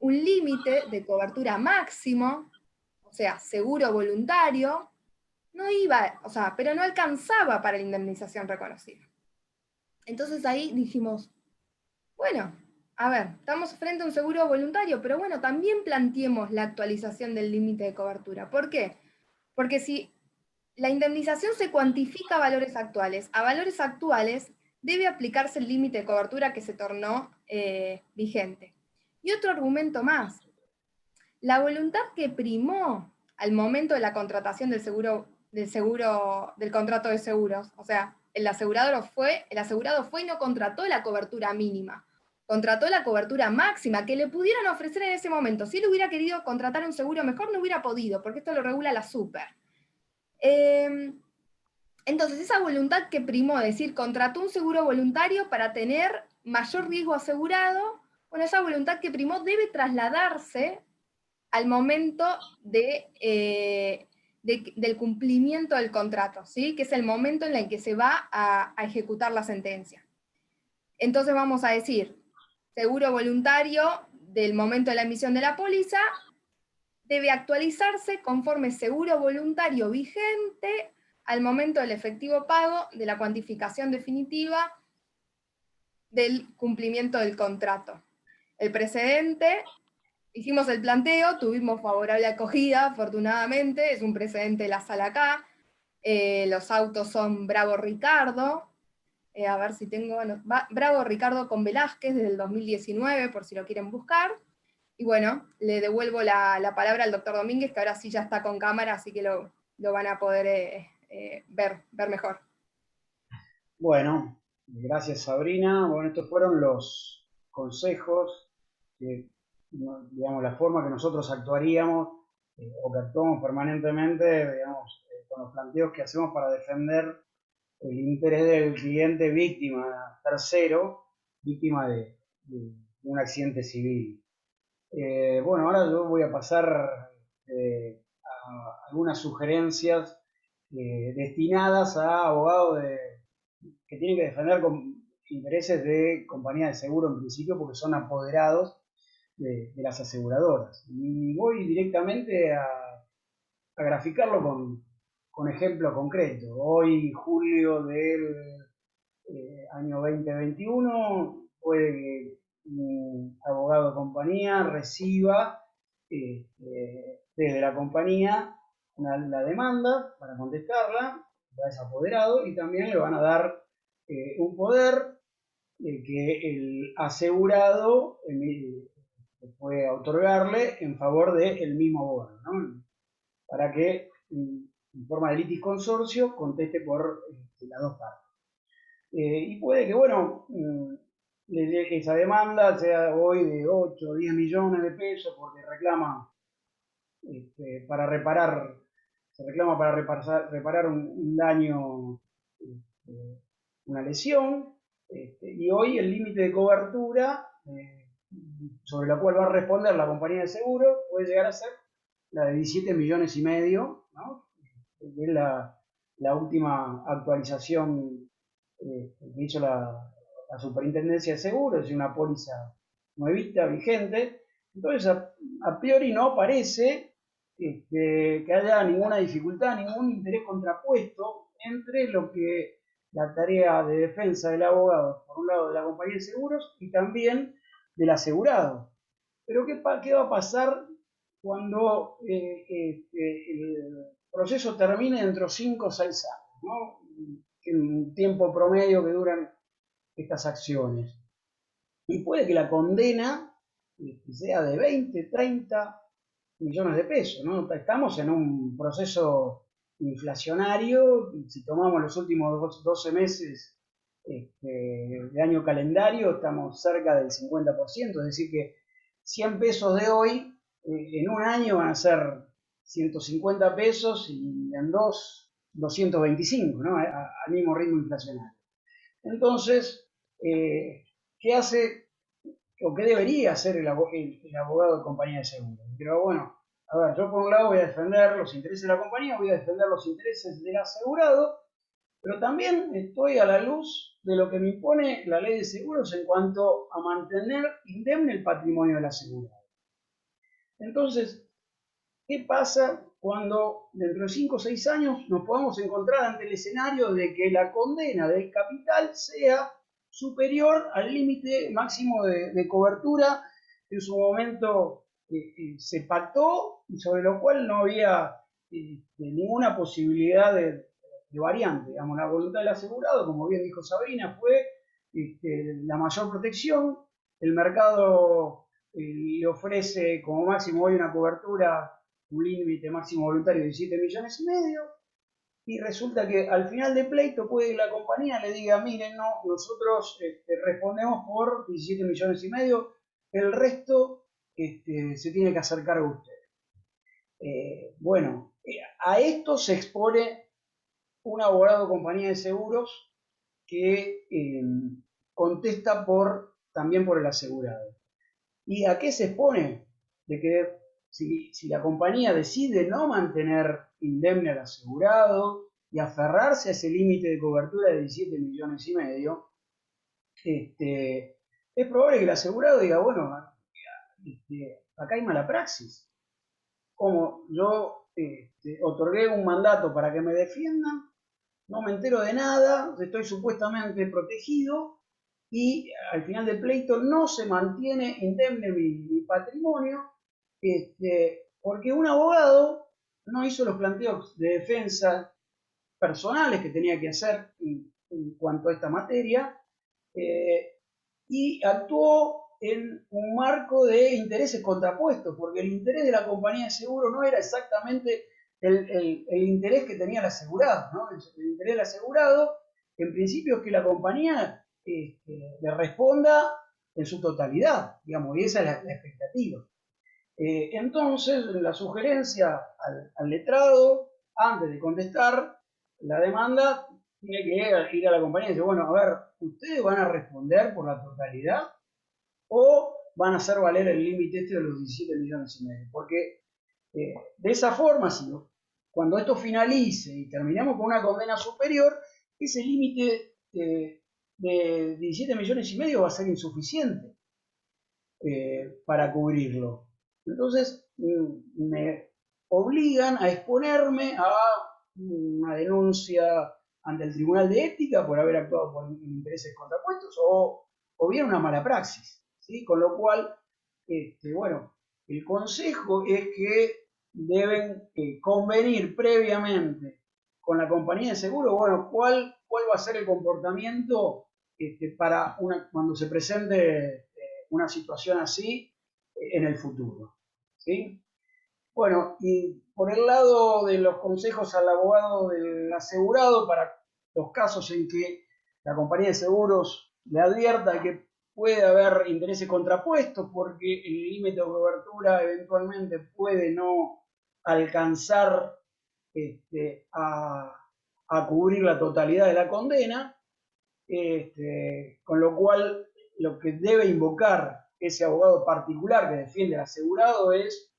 un límite de cobertura máximo, o sea, seguro voluntario, no iba, o sea, pero no alcanzaba para la indemnización reconocida. Entonces ahí dijimos, bueno, a ver, estamos frente a un seguro voluntario, pero bueno, también planteemos la actualización del límite de cobertura. ¿Por qué? Porque si la indemnización se cuantifica a valores actuales debe aplicarse el límite de cobertura que se tornó vigente. Y otro argumento más, la voluntad que primó al momento de la contratación del contrato de seguros, o sea, el asegurado fue y no contrató la cobertura mínima, contrató la cobertura máxima que le pudieron ofrecer en ese momento. Si él hubiera querido contratar un seguro mejor, no hubiera podido, porque esto lo regula la super. Entonces, esa voluntad que primó, es decir, contrató un seguro voluntario para tener mayor riesgo asegurado, bueno, esa voluntad que primó debe trasladarse al momento del cumplimiento del contrato, ¿sí? Que es el momento en el que se va a ejecutar la sentencia. Entonces vamos a decir, seguro voluntario del momento de la emisión de la póliza debe actualizarse conforme seguro voluntario vigente al momento del efectivo pago de la cuantificación definitiva del cumplimiento del contrato. El precedente, hicimos el planteo, tuvimos favorable acogida, afortunadamente, es un precedente de la sala acá, los autos son Bravo Ricardo, a ver si tengo, bueno, Bravo Ricardo con Velázquez desde el 2019, por si lo quieren buscar. Y bueno, le devuelvo la palabra al doctor Domínguez, que ahora sí ya está con cámara, así que lo van a poder ver mejor. Bueno, gracias Sabrina. Bueno, estos fueron los consejos, digamos, la forma que nosotros actuaríamos o que actuamos permanentemente, digamos, con los planteos que hacemos para defender el interés del cliente víctima, tercero, víctima de un accidente civil. Bueno, ahora yo voy a pasar a algunas sugerencias destinadas a abogados que tienen que defender intereses de compañías de seguro en principio porque son apoderados de las aseguradoras. Y voy directamente a graficarlo con ejemplo concreto. Hoy, julio del año 2021, puede que un abogado de compañía reciba desde la compañía la demanda para contestarla, ya es apoderado, y también le van a dar un poder que el asegurado puede otorgarle en favor del mismo abogado, ¿no? Para que en forma de litis consorcio conteste por las dos partes. Y puede que, bueno, le llegue esa demanda, sea hoy de 8 o 10 millones de pesos, porque reclama para reparar, se reclama para reparar un daño, una lesión, y hoy el límite de cobertura sobre la cual va a responder la compañía de seguro puede llegar a ser la de 17 millones y medio, ¿no? Que es la última actualización que hizo la Superintendencia de Seguros, es una póliza nuevita, vigente. Entonces, a priori no parece que haya ninguna dificultad, ningún interés contrapuesto entre lo que la tarea de defensa del abogado, por un lado de la compañía de seguros y también del asegurado. Pero ¿qué va a pasar cuando proceso termine dentro de 5 o 6 años, ¿no? En tiempo promedio que duran estas acciones. Y puede que la condena sea de 20, 30 millones de pesos, ¿no? Estamos en un proceso inflacionario. Si tomamos los últimos 12 meses de año calendario, estamos cerca del 50%, es decir que 100 pesos de hoy en un año van a ser 150 pesos y en 225, ¿no? Al mismo ritmo inflacionario. Entonces, ¿qué hace o qué debería hacer el abogado de compañía de seguros? Pero bueno, a ver, yo por un lado voy a defender los intereses de la compañía, voy a defender los intereses del asegurado, pero también estoy a la luz de lo que me impone la ley de seguros en cuanto a mantener indemne el patrimonio del asegurado. Entonces, ¿qué pasa cuando dentro de 5 o 6 años nos podamos encontrar ante el escenario de que la condena del capital sea superior al límite máximo de cobertura que en su momento se pactó y sobre lo cual no había ninguna posibilidad de variante? Digamos, la voluntad del asegurado, como bien dijo Sabrina, fue la mayor protección. El mercado le ofrece como máximo hoy una cobertura, un límite máximo voluntario de 17 millones y medio, y resulta que al final de pleito puede que la compañía le diga, miren, no, nosotros respondemos por 17 millones y medio, el resto se tiene que hacer cargo usted. Bueno, a esto se expone un abogado de compañía de seguros que contesta también por el asegurado. ¿Y a qué se expone? De que si la compañía decide no mantener indemne al asegurado y aferrarse a ese límite de cobertura de 17 millones y medio, es probable que el asegurado diga, bueno, acá hay mala praxis. Como yo otorgué un mandato para que me defiendan, no me entero de nada, estoy supuestamente protegido y al final del pleito no se mantiene indemne mi patrimonio, porque un abogado no hizo los planteos de defensa personales que tenía que hacer en cuanto a esta materia, y actuó en un marco de intereses contrapuestos, porque el interés de la compañía de seguro no era exactamente el interés que tenía el asegurado, ¿no? El interés del asegurado, en principio, es que la compañía le responda en su totalidad, digamos, y esa es la expectativa. Entonces, la sugerencia al letrado, antes de contestar la demanda, tiene que ir a la compañía y decir, bueno, a ver, ¿ustedes van a responder por la totalidad o van a hacer valer el límite de los 17 millones y medio? Porque de esa forma, cuando esto finalice y terminemos con una condena superior, ese límite de 17 millones y medio va a ser insuficiente para cubrirlo. Entonces, me obligan a exponerme a una denuncia ante el Tribunal de Ética por haber actuado por intereses contrapuestos o bien una mala praxis, ¿sí? Con lo cual, bueno, el consejo es que deben convenir previamente con la compañía de seguro, bueno, cuál va a ser el comportamiento para cuando se presente una situación así en el futuro, ¿sí? Bueno, y por el lado de los consejos al abogado del asegurado para los casos en que la compañía de seguros le advierta que puede haber intereses contrapuestos porque el límite de cobertura eventualmente puede no alcanzar a cubrir la totalidad de la condena, con lo cual lo que debe invocar ese abogado particular que defiende al asegurado es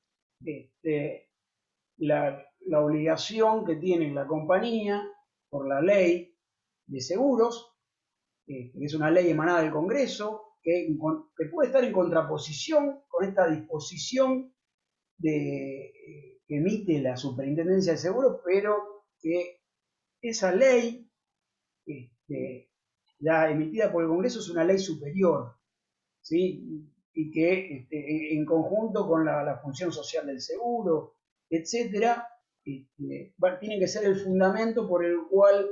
la obligación que tiene la compañía por la ley de seguros, que es una ley emanada del Congreso, que puede estar en contraposición con esta disposición que emite la Superintendencia de Seguros, pero que esa ley ya emitida por el Congreso es una ley superior, ¿sí? Y que en conjunto con la función social del seguro, etcétera, tiene que ser el fundamento por el cual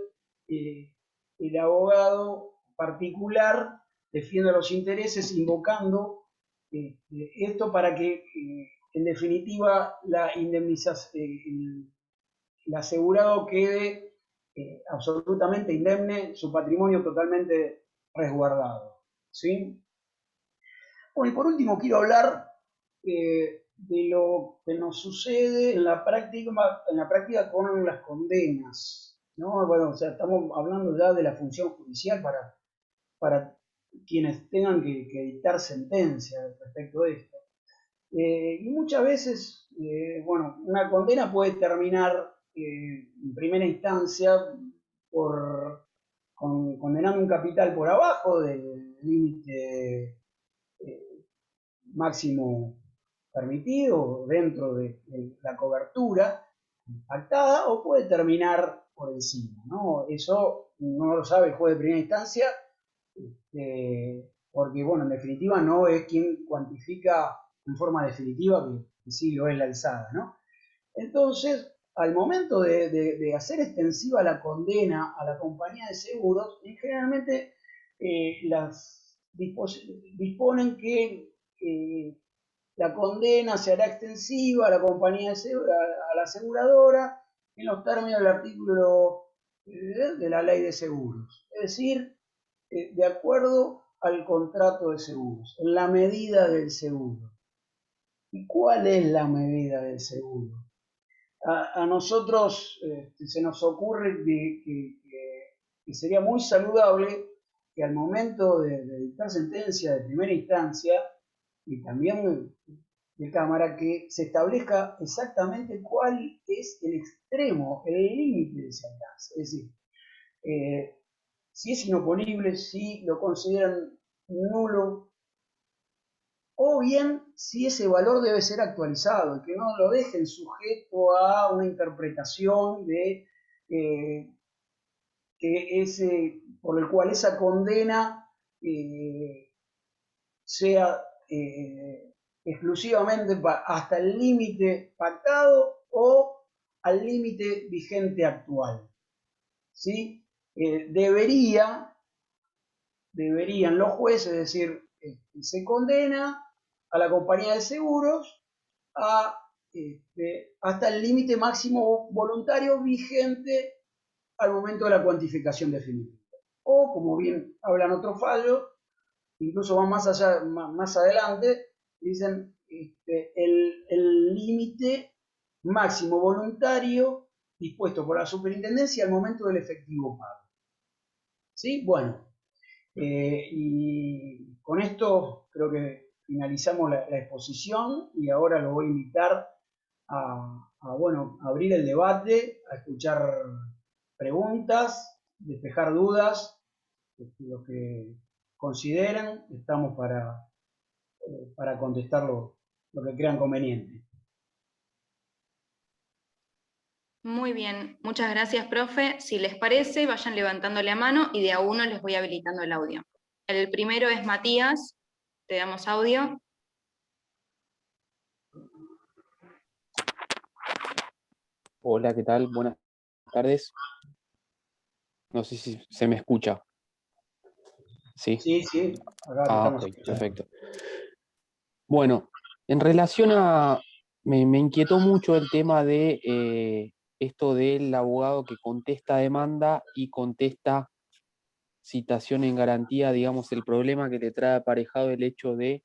el abogado particular defienda los intereses invocando esto para que, en definitiva, la indemnización, el asegurado quede absolutamente indemne, su patrimonio totalmente resguardado. ¿Sí? Bueno, y por último quiero hablar de lo que nos sucede en la práctica con las condenas, ¿no? Bueno, o sea, estamos hablando ya de la función judicial para quienes tengan que dictar sentencia respecto de esto. Y muchas veces, bueno, una condena puede terminar en primera instancia condenando un capital por abajo del límite máximo permitido dentro de la cobertura pactada, o puede terminar por encima, ¿no? Eso no lo sabe el juez de primera instancia, porque, bueno, en definitiva no es quien cuantifica en forma definitiva que sí lo es la alzada, ¿no? Entonces, al momento de hacer extensiva la condena a la compañía de seguros, generalmente las disponen que la condena se hará extensiva a la compañía a la aseguradora en los términos del artículo de la ley de seguros. Es decir, de acuerdo al contrato de seguros, en la medida del seguro. ¿Y cuál es la medida del seguro? A nosotros se nos ocurre que sería muy saludable que al momento de dictar sentencia de primera instancia y también de Cámara, que se establezca exactamente cuál es el extremo, el límite de ese alcance. Es decir, si es inoponible, si lo consideran nulo, o bien si ese valor debe ser actualizado y que no lo dejen sujeto a una interpretación de por el cual esa condena sea exclusivamente hasta el límite pactado o al límite vigente actual. ¿Sí? Deberían los jueces decir, se condena a la compañía de seguros hasta el límite máximo voluntario vigente al momento de la cuantificación definitiva. O, como bien hablan otros fallos, incluso van más allá, más adelante, dicen el límite máximo voluntario dispuesto por la superintendencia al momento del efectivo pago. ¿Sí? Bueno, y con esto creo que finalizamos la exposición y ahora lo voy a invitar bueno, a abrir el debate, a escuchar preguntas, despejar dudas, lo que consideren, estamos para contestar lo que crean conveniente. Muy bien, muchas gracias, profe. Si les parece, vayan levantando la mano y de a uno les voy habilitando el audio. El primero es Matías, te damos audio. Hola, ¿qué tal? Buenas tardes. No sé si se me escucha. ¿Sí? Sí. Acá ok, perfecto. Bueno, en relación a... Me inquietó mucho el tema de esto del abogado que contesta demanda y contesta citación en garantía, digamos, el problema que te trae aparejado el hecho de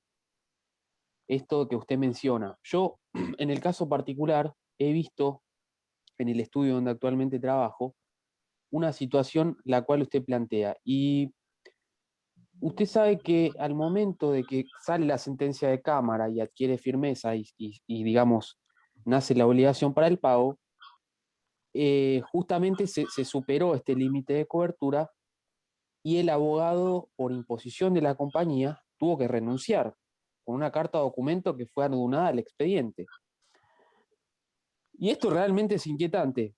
esto que usted menciona. Yo, en el caso particular, he visto en el estudio donde actualmente trabajo una situación la cual usted plantea. Y usted sabe que al momento de que sale la sentencia de Cámara y adquiere firmeza y digamos, nace la obligación para el pago, justamente se superó este límite de cobertura y el abogado, por imposición de la compañía, tuvo que renunciar con una carta documento que fue adunada al expediente. Y esto realmente es inquietante.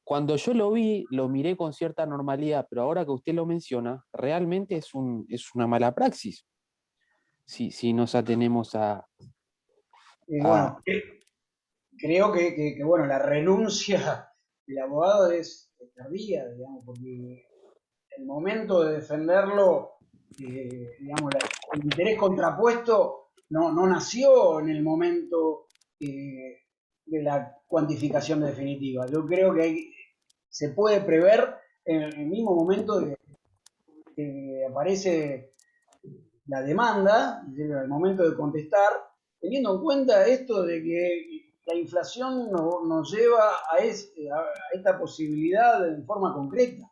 Cuando yo lo vi, lo miré con cierta normalidad, pero ahora que usted lo menciona, realmente es una mala praxis. Si nos atenemos Bueno, creo que, bueno, la renuncia del abogado es tardía, digamos, porque el momento de defenderlo, digamos, el interés contrapuesto no nació en el momento de la cuantificación definitiva. Yo creo que se puede prever en el mismo momento de que aparece la demanda, en el momento de contestar, teniendo en cuenta esto de que la inflación nos lleva a esta posibilidad en forma concreta.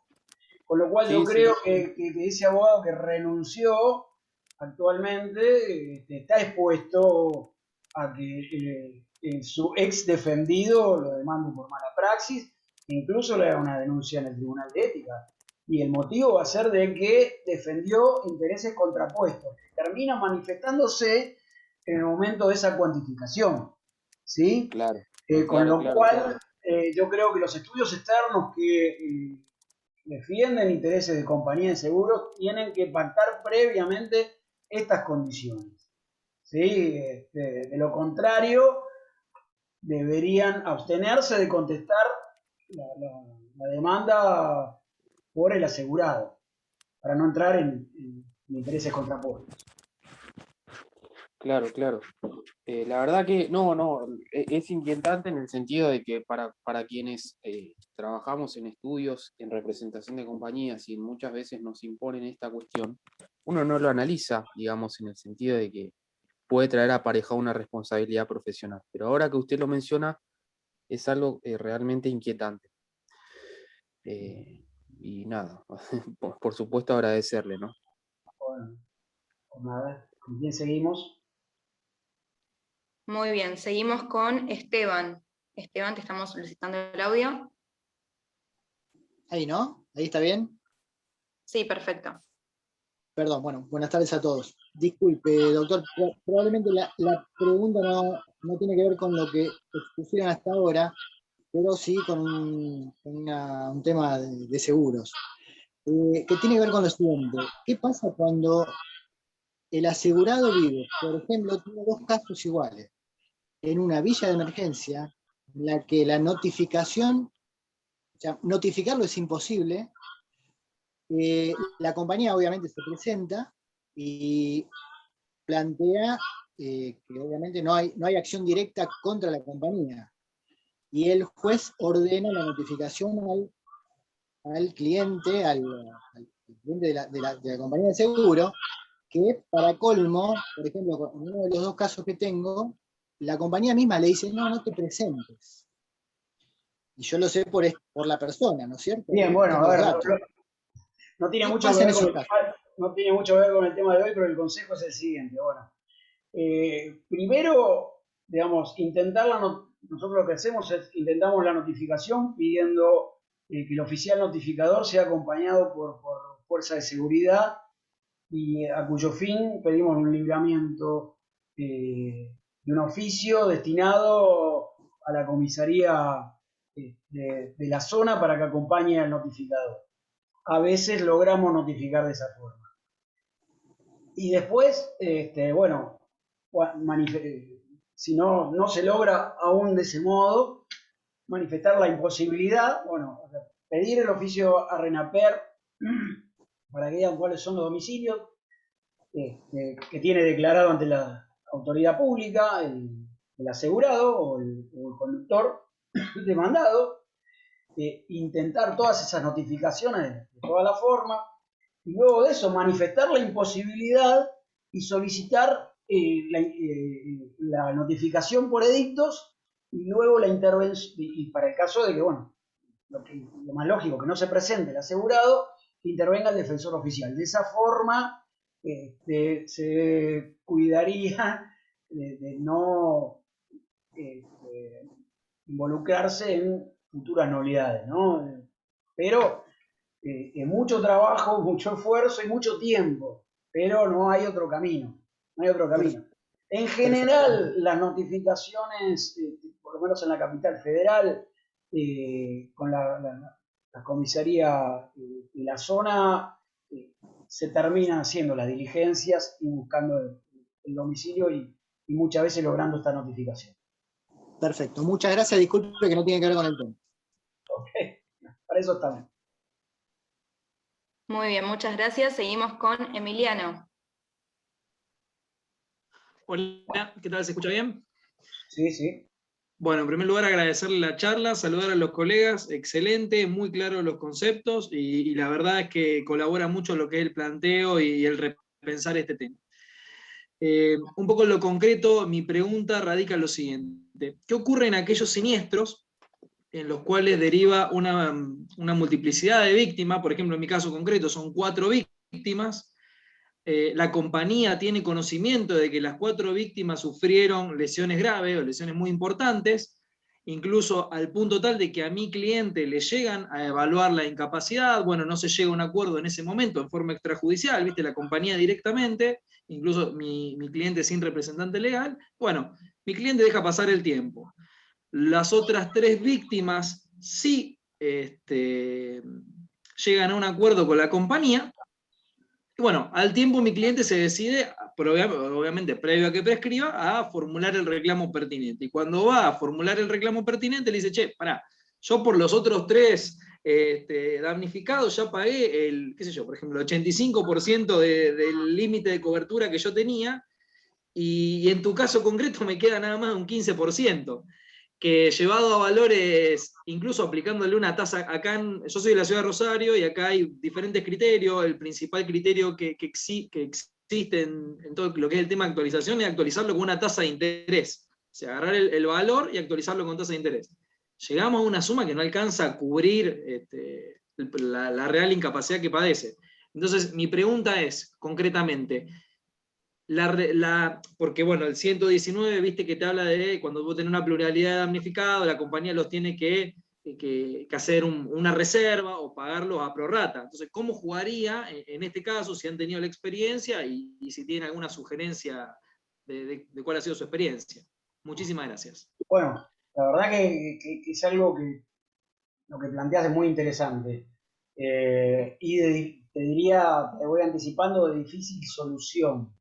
Con lo cual yo Sí, creo sí, que ese abogado que renunció actualmente está expuesto a que su ex defendido lo demande por mala praxis, e incluso le haga una denuncia en el Tribunal de Ética. Y el motivo va a ser de que defendió intereses contrapuestos, que termina manifestándose en el momento de esa cuantificación. ¿Sí? claro, Con claro, lo claro, claro. cual, yo creo que los estudios externos que defienden intereses de compañía de seguros tienen que pactar previamente estas condiciones. ¿Sí? De lo contrario, deberían abstenerse de contestar la demanda por el asegurado, para no entrar en intereses contrapuestos. Claro, claro. La verdad que no, es inquietante en el sentido de que para quienes trabajamos en estudios, en representación de compañías y muchas veces nos imponen esta cuestión, uno no lo analiza, digamos, en el sentido de que puede traer aparejada una responsabilidad profesional. Pero ahora que usted lo menciona, es algo realmente inquietante. Y nada, por supuesto agradecerle, ¿no? Bueno, pues nada, ¿con quién seguimos? Muy bien, seguimos con Esteban. Esteban, te estamos solicitando el audio. Ahí, ¿no? Ahí está bien. Sí, perfecto. Perdón, bueno, buenas tardes a todos. Disculpe, doctor, probablemente la pregunta no tiene que ver con lo que expusieron hasta ahora, pero sí con un tema de seguros, que tiene que ver con lo siguiente. ¿Qué pasa cuando el asegurado vive, por ejemplo, tiene dos casos iguales, en una villa de emergencia, en la que la notificación, o sea, notificarlo es imposible? La compañía obviamente se presenta y plantea que obviamente no hay acción directa contra la compañía. Y el juez ordena la notificación al cliente, al cliente de la compañía de seguro, que para colmo, por ejemplo, en uno de los dos casos que tengo, la compañía misma le dice, no te presentes. Y yo lo sé por la persona, ¿no es cierto? Bien, bueno, Tengo a los ver, datos. no tiene ¿Qué mucho que pasa en ver con esos casos? no tiene mucho que ver con el tema de hoy, pero el consejo es el siguiente. Bueno, primero, digamos, nosotros lo que hacemos es intentamos la notificación pidiendo que el oficial notificador sea acompañado por fuerza de seguridad, y a cuyo fin pedimos un libramiento de un oficio destinado a la comisaría de la zona para que acompañe al notificador. A veces logramos notificar de esa forma. Y después, bueno, si no se logra aún de ese modo, manifestar la imposibilidad, bueno, pedir el oficio a RENAPER para que digan cuáles son los domicilios que tiene declarado ante la autoridad pública el asegurado o el conductor demandado, intentar todas esas notificaciones de toda la forma, y luego de eso manifestar la imposibilidad y solicitar la notificación por edictos, y luego la intervención, y para el caso de que, bueno, lo más lógico, que no se presente el asegurado, que intervenga el defensor oficial. De esa forma se cuidaría de no involucrarse en futuras novedades, ¿no? Pero mucho trabajo, mucho esfuerzo y mucho tiempo, pero no hay otro camino, no hay otro camino. En general, las notificaciones, por lo menos en la capital federal, con la comisaría de la zona, se terminan haciendo las diligencias y buscando el domicilio y muchas veces logrando esta notificación. Perfecto, muchas gracias, disculpe que no tiene que ver con el tema. Ok, para eso estamos. Muy bien, muchas gracias. Seguimos con Emiliano. Hola, ¿qué tal? ¿Se escucha bien? Sí, sí. Bueno, en primer lugar agradecerle la charla, saludar a los colegas, excelente, muy claros los conceptos y la verdad es que colabora mucho lo que es el planteo y el repensar este tema. Un poco en lo concreto, mi pregunta radica en lo siguiente. ¿Qué ocurre en aquellos siniestros en los cuales deriva una multiplicidad de víctimas? Por ejemplo, en mi caso concreto son 4 víctimas. La compañía tiene conocimiento de que las 4 víctimas sufrieron lesiones graves o lesiones muy importantes, incluso al punto tal de que a mi cliente le llegan a evaluar la incapacidad. Bueno, no se llega a un acuerdo en ese momento en forma extrajudicial, ¿viste? La compañía directamente, incluso mi cliente sin representante legal. Bueno, mi cliente deja pasar el tiempo. Las otras 3 víctimas sí llegan a un acuerdo con la compañía. Y bueno, al tiempo mi cliente se decide, obviamente previo a que prescriba, a formular el reclamo pertinente. Y cuando va a formular el reclamo pertinente, le dice, che, pará, yo por los otros 3 damnificados ya pagué el, qué sé yo, por ejemplo, el 85% del límite de cobertura que yo tenía, y en tu caso concreto me queda nada más un 15%. Que llevado a valores, incluso aplicándole una tasa, yo soy de la ciudad de Rosario y acá hay diferentes criterios. El principal criterio que existe en todo lo que es el tema de actualización es actualizarlo con una tasa de interés. O sea, agarrar el valor y actualizarlo con tasa de interés. Llegamos a una suma que no alcanza a cubrir la real incapacidad que padece. Entonces, mi pregunta es, concretamente, porque bueno, el 119, viste que te habla de cuando vos tenés una pluralidad de damnificados, la compañía los tiene que hacer una reserva o pagarlos a prorrata. Entonces, ¿cómo jugaría en este caso, si han tenido la experiencia y si tienen alguna sugerencia de cuál ha sido su experiencia? Muchísimas gracias. Bueno, la verdad que es algo que lo que planteas es muy interesante. Te diría, te voy anticipando, de difícil solución.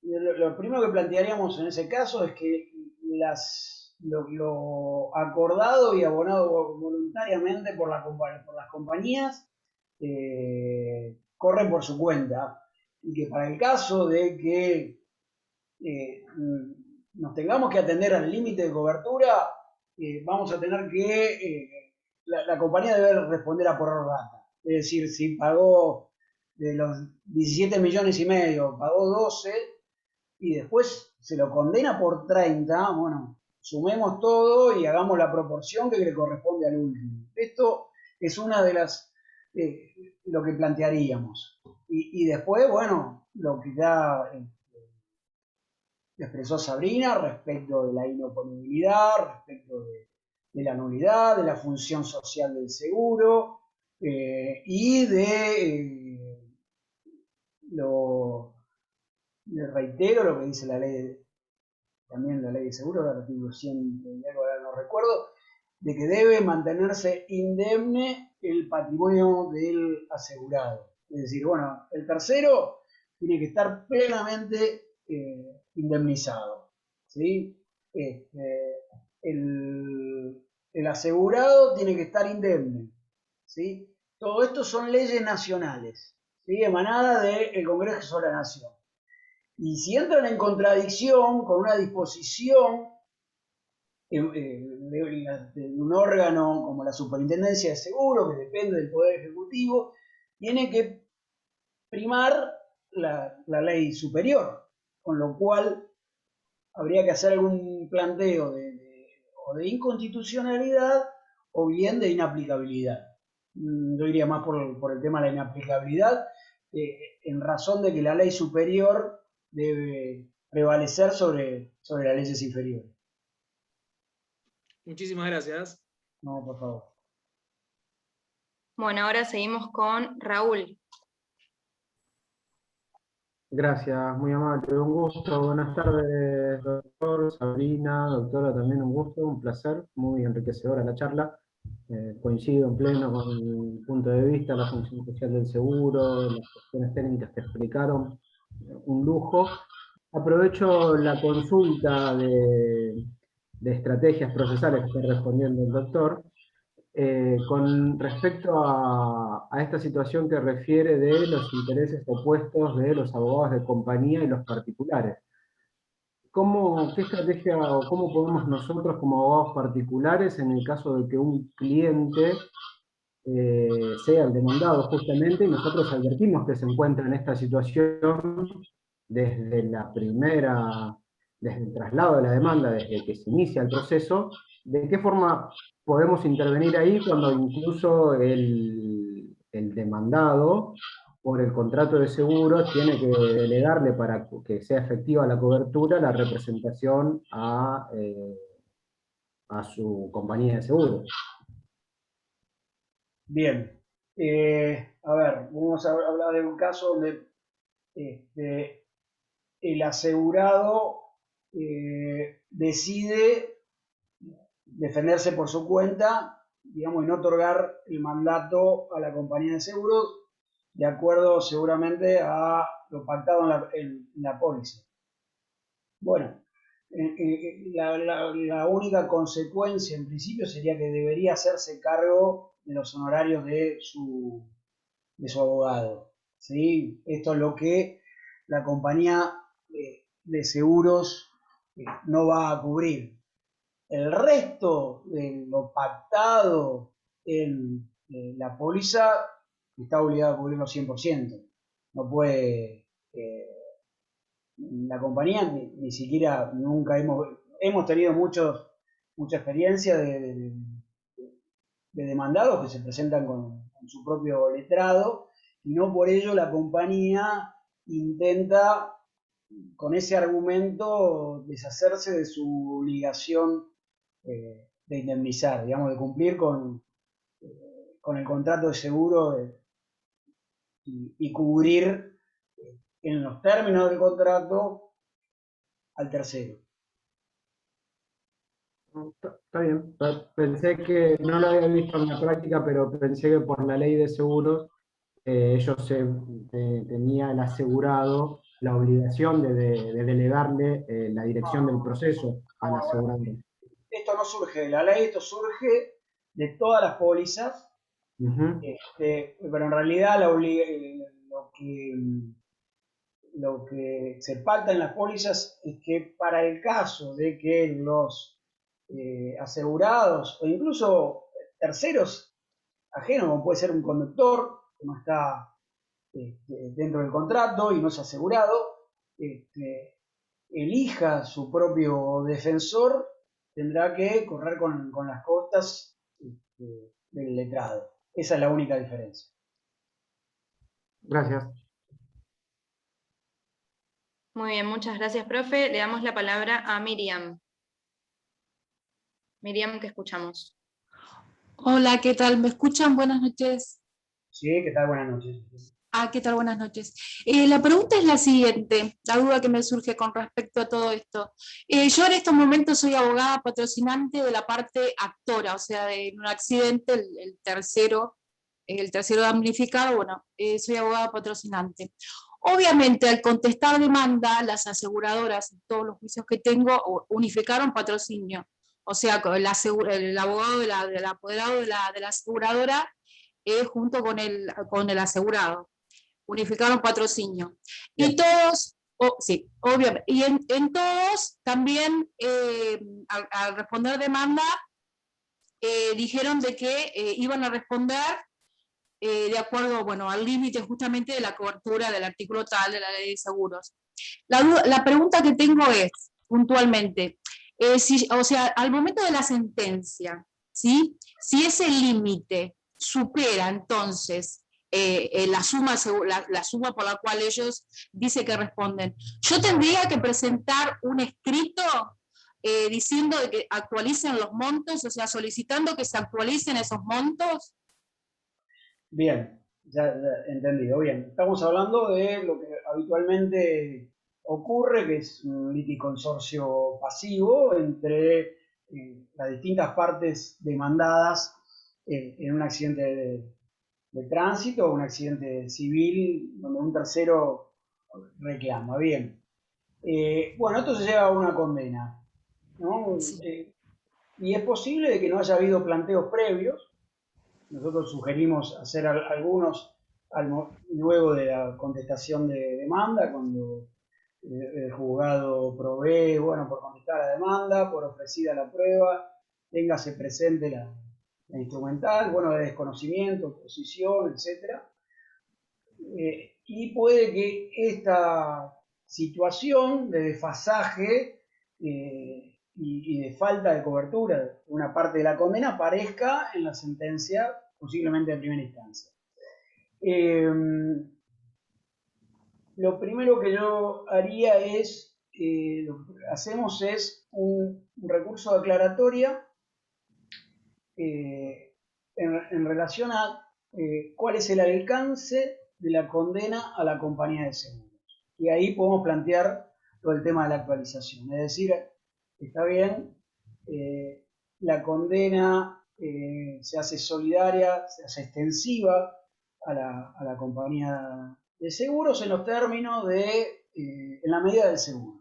Lo primero que plantearíamos en ese caso es que lo acordado y abonado voluntariamente por las compañías corren por su cuenta, y que para el caso de que nos tengamos que atender al límite de cobertura, vamos a tener que, la compañía debe responder a prorrata. Es decir, si pagó de los 17 millones y medio, pagó 12 y después se lo condena por 30, bueno, sumemos todo y hagamos la proporción que le corresponde al último. Esto es una de las, lo que plantearíamos. Y después, bueno, lo que ya expresó Sabrina respecto de la inoponibilidad, respecto de la nulidad, de la función social del seguro y le reitero lo que dice la ley, también la ley de seguro, del artículo 100 y algo, ahora no recuerdo, de que debe mantenerse indemne el patrimonio del asegurado. Es decir, bueno, el tercero tiene que estar plenamente indemnizado, ¿sí? El asegurado tiene que estar indemne, ¿sí? Todo esto son leyes nacionales, ¿sí? Emanadas del Congreso de la Nación. Y si entran en contradicción con una disposición de un órgano como la Superintendencia de Seguros, que depende del Poder Ejecutivo, tiene que primar la ley superior, con lo cual habría que hacer algún planteo o de inconstitucionalidad o bien de inaplicabilidad. Yo iría más por el tema de la inaplicabilidad, en razón de que la ley superior debe prevalecer sobre las leyes inferiores. Muchísimas gracias. No, por favor. Bueno, ahora seguimos con Raúl. Gracias, muy amable, un gusto. Buenas tardes, doctor, Sabrina, doctora, también un gusto, un placer, muy enriquecedora la charla. Coincido en pleno con el punto de vista, la función social del seguro, las cuestiones técnicas que explicaron, un lujo. Aprovecho la consulta de estrategias procesales que está respondiendo el doctor, con respecto a esta situación que refiere de los intereses opuestos de los abogados de compañía y los particulares. ¿Qué estrategia o cómo podemos nosotros como abogados particulares, en el caso de que un cliente sea el demandado justamente, y nosotros advertimos que se encuentra en esta situación desde desde el traslado de la demanda, desde que se inicia el proceso, de qué forma podemos intervenir ahí cuando incluso el demandado, por el contrato de seguros, tiene que delegarle para que sea efectiva la cobertura, la representación a su compañía de seguros? Bien. A ver, vamos a hablar de un caso donde el asegurado decide defenderse por su cuenta, digamos, y no otorgar el mandato a la compañía de seguros, de acuerdo seguramente a lo pactado en la póliza. Bueno, la única consecuencia en principio sería que debería hacerse cargo de los honorarios de su abogado. ¿Sí? Esto es lo que la compañía de seguros no va a cubrir. El resto de lo pactado en la póliza está obligado a cubrirlo 100%. No puede, la compañía ni siquiera, nunca hemos tenido mucha experiencia de demandados que se presentan con su propio letrado, y no por ello la compañía intenta, con ese argumento, deshacerse de su obligación de indemnizar, digamos, de cumplir con el contrato de seguro y cubrir en los términos del contrato al tercero. Está bien. Pensé que no lo había visto en la práctica, pero pensé que por la ley de seguros tenía el asegurado la obligación de delegarle la dirección del proceso al asegurado. Esto no surge de la ley, esto surge de todas las pólizas. Pero en realidad lo que se pacta en las pólizas es que para el caso de que los asegurados o incluso terceros ajenos, como puede ser un conductor que no está dentro del contrato y no es asegurado, elija su propio defensor, tendrá que correr con las costas del letrado. Esa es la única diferencia. Gracias. Muy bien, muchas gracias, profe. Le damos la palabra a Miriam. Miriam, te escuchamos. Hola, ¿qué tal? ¿Me escuchan? Buenas noches. Sí, ¿qué tal? Buenas noches. ¿Qué tal? Buenas noches. La pregunta es la siguiente, la duda que me surge con respecto a todo esto. Yo en estos momentos soy abogada patrocinante de la parte actora, o sea, en un accidente, el tercero damnificado, bueno, soy abogada patrocinante. Obviamente, al contestar demanda, las aseguradoras, en todos los juicios que tengo, unificaron patrocinio. O sea, el abogado del apoderado de la aseguradora junto con el asegurado. Unificaron patrocinio. Bien. Y todos, sí, obviamente, y en todos también, al responder demanda, dijeron de que iban a responder de acuerdo, bueno, al límite justamente de la cobertura del artículo tal de la ley de seguros. La pregunta que tengo es, puntualmente, o sea, al momento de la sentencia, ¿sí? Si ese límite supera entonces la suma por la cual ellos dicen que responden, yo tendría que presentar un escrito diciendo de que actualicen los montos, o sea, solicitando que se actualicen esos montos. Bien, ya entendido. Bien, estamos hablando de lo que habitualmente ocurre, que es un liticonsorcio pasivo entre las distintas partes demandadas en un accidente de tránsito o un accidente civil donde un tercero reclama. Bien, Bueno, esto se lleva a una condena, ¿no? Sí. Y es posible de que no haya habido planteos previos. Nosotros sugerimos hacer algunos luego de la contestación de demanda, cuando el juzgado provee, bueno, por contestar la demanda, por ofrecida la prueba, téngase presente la instrumental, bueno, de desconocimiento, oposición, etc. Y puede que esta situación de desfasaje y de falta de cobertura de una parte de la condena aparezca en la sentencia, posiblemente de primera instancia. Lo primero que yo haría es, lo que hacemos es un recurso de aclaratoria en relación a cuál es el alcance de la condena a la compañía de seguros. Y ahí podemos plantear todo el tema de la actualización. Es decir, está bien, la condena se hace solidaria, se hace extensiva a la compañía de seguros en los términos de, en la medida del seguro.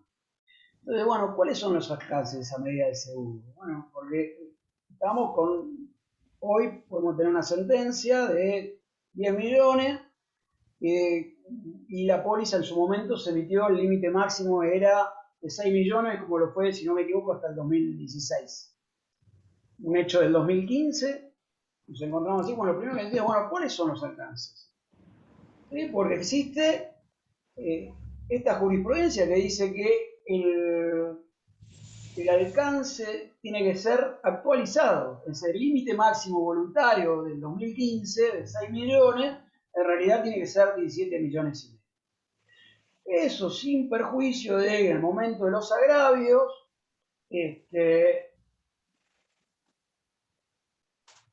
Entonces, bueno, ¿cuáles son los alcances de esa medida del seguro? Bueno, porque estamos con, hoy podemos tener una sentencia de 10 millones y la póliza en su momento se emitió, el límite máximo era de 6 millones, como lo fue, si no me equivoco, hasta el 2016. Un hecho del 2015, nos encontramos así, bueno, lo primero que decía, bueno, ¿cuáles son los alcances? ¿Sí? Porque existe esta jurisprudencia que dice que el alcance tiene que ser actualizado. Es el límite máximo voluntario del 2015 de 6 millones, en realidad tiene que ser 17 millones y medio. Eso sin perjuicio de que en el momento de los agravios,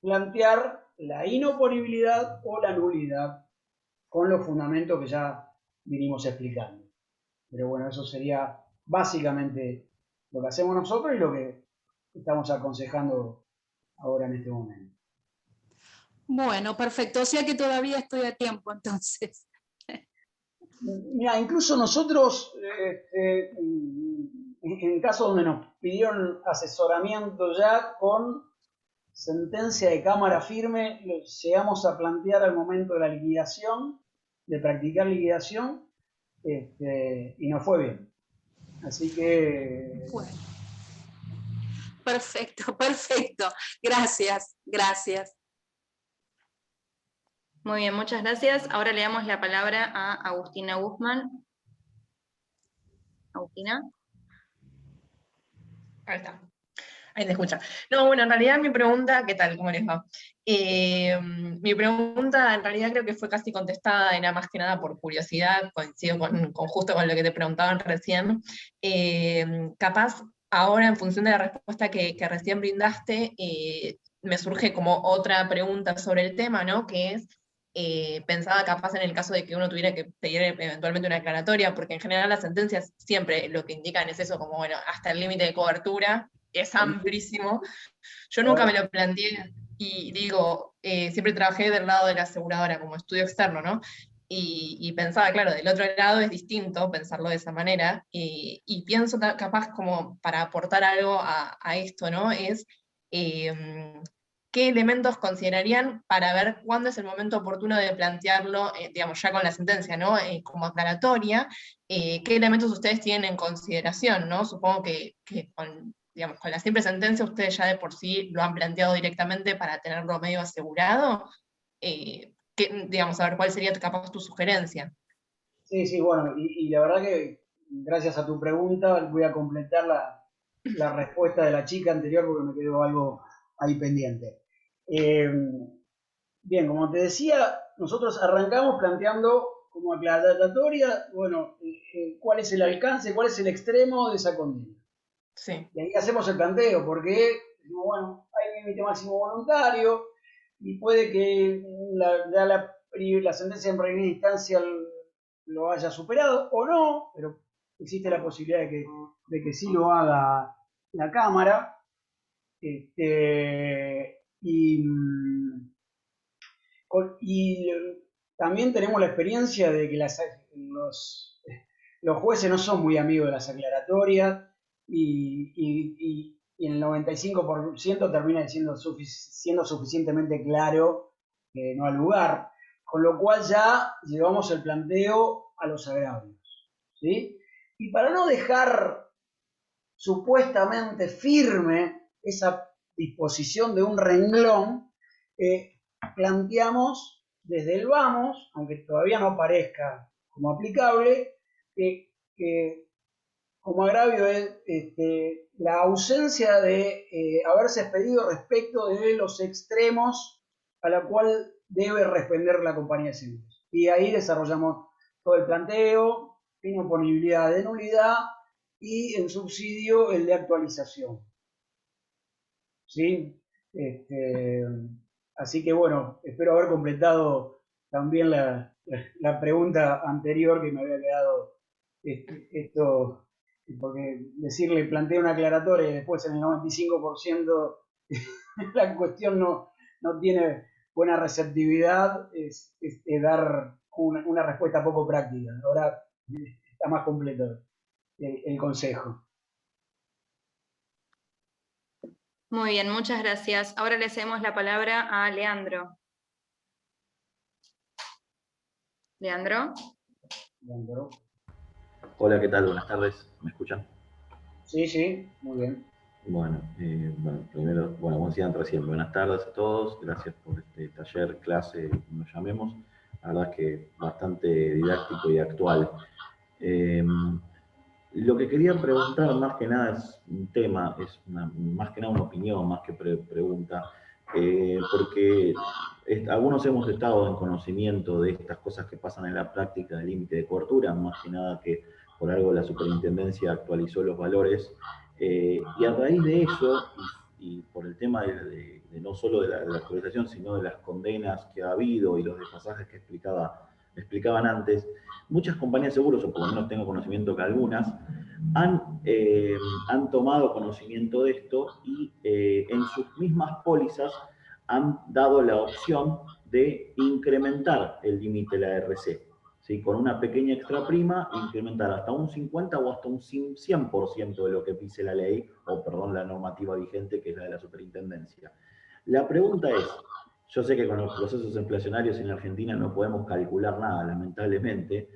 plantear la inoponibilidad o la nulidad con los fundamentos que ya vinimos explicando. Pero bueno, eso sería básicamente lo que hacemos nosotros y lo que estamos aconsejando ahora en este momento. Bueno, perfecto. O sea que todavía estoy a tiempo, entonces. Mira, incluso nosotros, en casos donde nos pidieron asesoramiento ya con sentencia de cámara firme, lo llegamos a plantear al momento de la liquidación, de practicar liquidación, y nos fue bien. Así que... Bueno, perfecto, perfecto. Gracias, gracias. Muy bien, muchas gracias. Ahora le damos la palabra a Agustina Guzmán. Agustina. Ahí está. Ahí te escucha. No, bueno, en realidad mi pregunta, ¿qué tal? ¿Cómo les va? Mi pregunta en realidad creo que fue casi contestada, era más que nada por curiosidad, coincido con justo con lo que te preguntaban recién. Capaz, ahora en función de la respuesta que recién brindaste, me surge como otra pregunta sobre el tema, ¿no? Que es, pensaba capaz en el caso de que uno tuviera que pedir eventualmente una aclaratoria, porque en general las sentencias siempre lo que indican es eso, como, bueno, hasta el límite de cobertura, es amplísimo. Yo nunca me lo planteé y digo, siempre trabajé del lado de la aseguradora como estudio externo, ¿no? Y pensaba, claro, del otro lado es distinto pensarlo de esa manera, y pienso capaz como para aportar algo a esto, ¿no? Es qué elementos considerarían para ver cuándo es el momento oportuno de plantearlo, digamos, ya con la sentencia, ¿no? Como aclaratoria, qué elementos ustedes tienen en consideración, ¿no? Supongo que con, digamos, con la simple sentencia ustedes ya de por sí lo han planteado directamente para tenerlo medio asegurado. Digamos, a ver, ¿cuál sería capaz tu sugerencia? Sí, sí, bueno, y la verdad que gracias a tu pregunta voy a completar la respuesta de la chica anterior porque me quedó algo ahí pendiente. Bien, como te decía, nosotros arrancamos planteando como aclaratoria, bueno, cuál es el alcance, cuál es el extremo de esa condena. Sí. Y ahí hacemos el planteo, porque decimos, bueno, hay un límite máximo voluntario y puede que la sentencia en primera instancia lo haya superado o no, pero existe la posibilidad de que sí lo haga la Cámara. Y también tenemos la experiencia de que los jueces no son muy amigos de las aclaratorias y en el 95% termina siendo suficientemente claro que no al lugar, con lo cual ya llevamos el planteo a los agravios, ¿sí? Y para no dejar supuestamente firme esa disposición de un renglón, planteamos desde el vamos, aunque todavía no parezca como aplicable, que como agravio es la ausencia de haberse expedido respecto de los extremos a la cual debe responder la compañía de seguros. Y ahí desarrollamos todo el planteo, inoponibilidad de nulidad y en subsidio el de actualización. ¿Sí? Así que bueno, espero haber completado también la pregunta anterior que me había quedado esto, porque decirle plantea una aclaratoria y después en el 95% la cuestión no tiene buena receptividad, es dar una respuesta poco práctica. Ahora está más completo el consejo. Muy bien, muchas gracias. Ahora le cedemos la palabra a Leandro. ¿Leandro? Hola, ¿qué tal? Buenas tardes. ¿Me escuchan? Sí, muy bien. Bueno, primero, como decían recién, buenas tardes a todos. Gracias por este taller, clase, como lo llamemos. La verdad es que bastante didáctico y actual. Lo que quería preguntar más que nada es un tema, más que nada una opinión, más que pregunta, porque algunos hemos estado en conocimiento de estas cosas que pasan en la práctica del límite de cobertura, más que nada que por algo la superintendencia actualizó los valores, y a raíz de eso, y por el tema de no solo de la actualización, sino de las condenas que ha habido y los desfasajes que explicaban antes, muchas compañías de seguros, o por lo menos tengo conocimiento que algunas, han tomado conocimiento de esto y en sus mismas pólizas han dado la opción de incrementar el límite de la RC, ¿sí? Con una pequeña extra prima, incrementar hasta un 50 o hasta un 100% de lo que dice la ley, o perdón, la normativa vigente, que es la de la superintendencia. La pregunta es, yo sé que con los procesos inflacionarios en Argentina no podemos calcular nada, lamentablemente.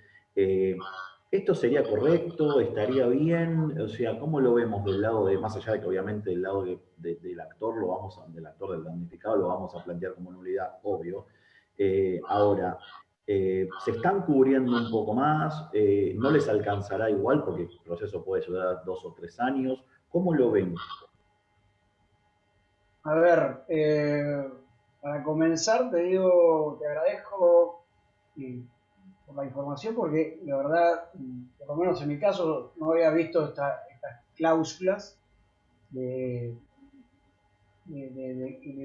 ¿Esto sería correcto? ¿Estaría bien? O sea, ¿cómo lo vemos del lado de, más allá de que obviamente del lado del actor, del damnificado, lo vamos a plantear como nulidad, obvio? Ahora, ¿se están cubriendo un poco más? ¿No les alcanzará igual? Porque el proceso puede durar 2 o 3 años. ¿Cómo lo ven? A ver, para comenzar te agradezco por la información, porque la verdad, por lo menos en mi caso, no había visto estas cláusulas de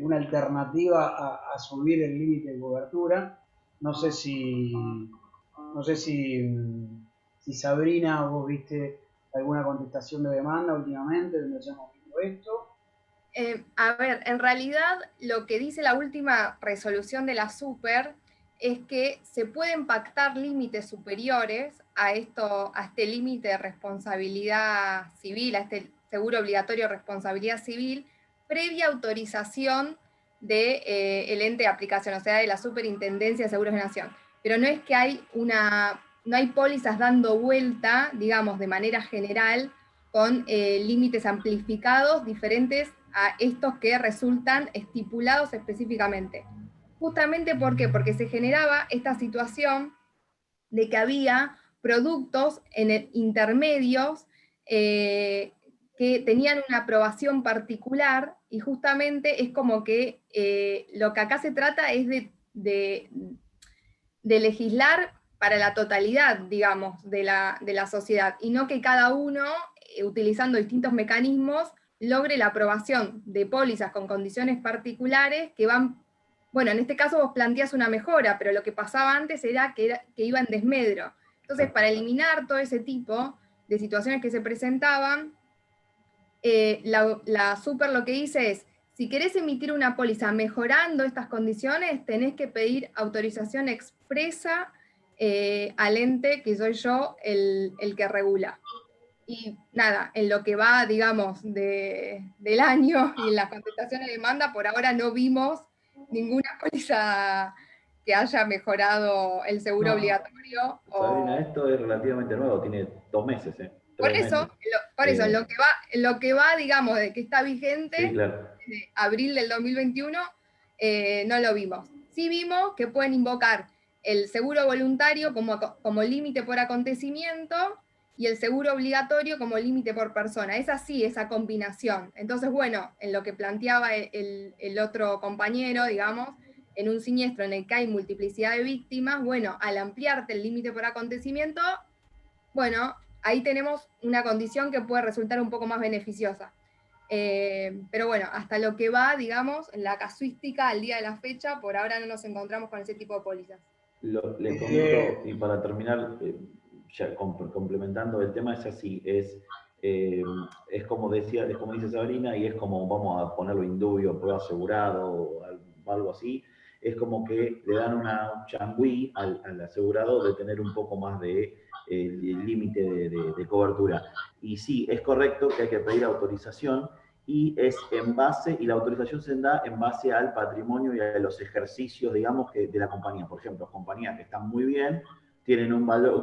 una alternativa a subir el límite de cobertura. No sé si Sabrina, vos viste alguna contestación de demanda últimamente donde hayamos visto esto. A ver, en realidad lo que dice la última resolución de la Super es que se pueden pactar límites superiores a este límite de responsabilidad civil, a este seguro obligatorio de responsabilidad civil, previa autorización del ente de aplicación, o sea, de la Superintendencia de Seguros de Nación. Pero no es que no hay pólizas dando vuelta, digamos, de manera general, con límites amplificados diferentes a estos que resultan estipulados específicamente. Justamente, ¿por qué? Porque se generaba esta situación de que había productos intermedios que tenían una aprobación particular, y justamente es como que lo que acá se trata es de legislar para la totalidad, digamos, de la sociedad, y no que cada uno, utilizando distintos mecanismos, logre la aprobación de pólizas con condiciones particulares que van, bueno, en este caso vos planteás una mejora, pero lo que pasaba antes era que iba en desmedro. Entonces, para eliminar todo ese tipo de situaciones que se presentaban, la Super lo que dice es, si querés emitir una póliza mejorando estas condiciones, tenés que pedir autorización expresa al ente que soy yo el que regula. Y nada, en lo que va, digamos, del año y en las contestaciones de demanda, por ahora no vimos ninguna póliza que haya mejorado el seguro No. obligatorio. Sabrina, esto es relativamente nuevo, tiene 2 meses, Por 3 eso, meses. en lo que va, digamos, de que está vigente, Sí, claro. de abril del 2021, no lo vimos. Sí vimos que pueden invocar el seguro voluntario como límite por acontecimiento y el seguro obligatorio como límite por persona. Es así, esa combinación. Entonces, bueno, en lo que planteaba el otro compañero, digamos, en un siniestro en el que hay multiplicidad de víctimas, bueno, al ampliarte el límite por acontecimiento, bueno, ahí tenemos una condición que puede resultar un poco más beneficiosa. Pero bueno, hasta lo que va, digamos, en la casuística al día de la fecha, por ahora no nos encontramos con ese tipo de pólizas. Les comento, y para terminar, ya complementando, el tema es así, es como decía, es como dice Sabrina, y es como, vamos a ponerlo indubio, prueba asegurado o algo así, es como que le dan una changüí al asegurado de tener un poco más de el límite de cobertura. Y sí, es correcto que hay que pedir autorización, y es en base, y la autorización se da en base al patrimonio y a los ejercicios, digamos, de la compañía. Por ejemplo, compañías que están muy bien, tienen un valor,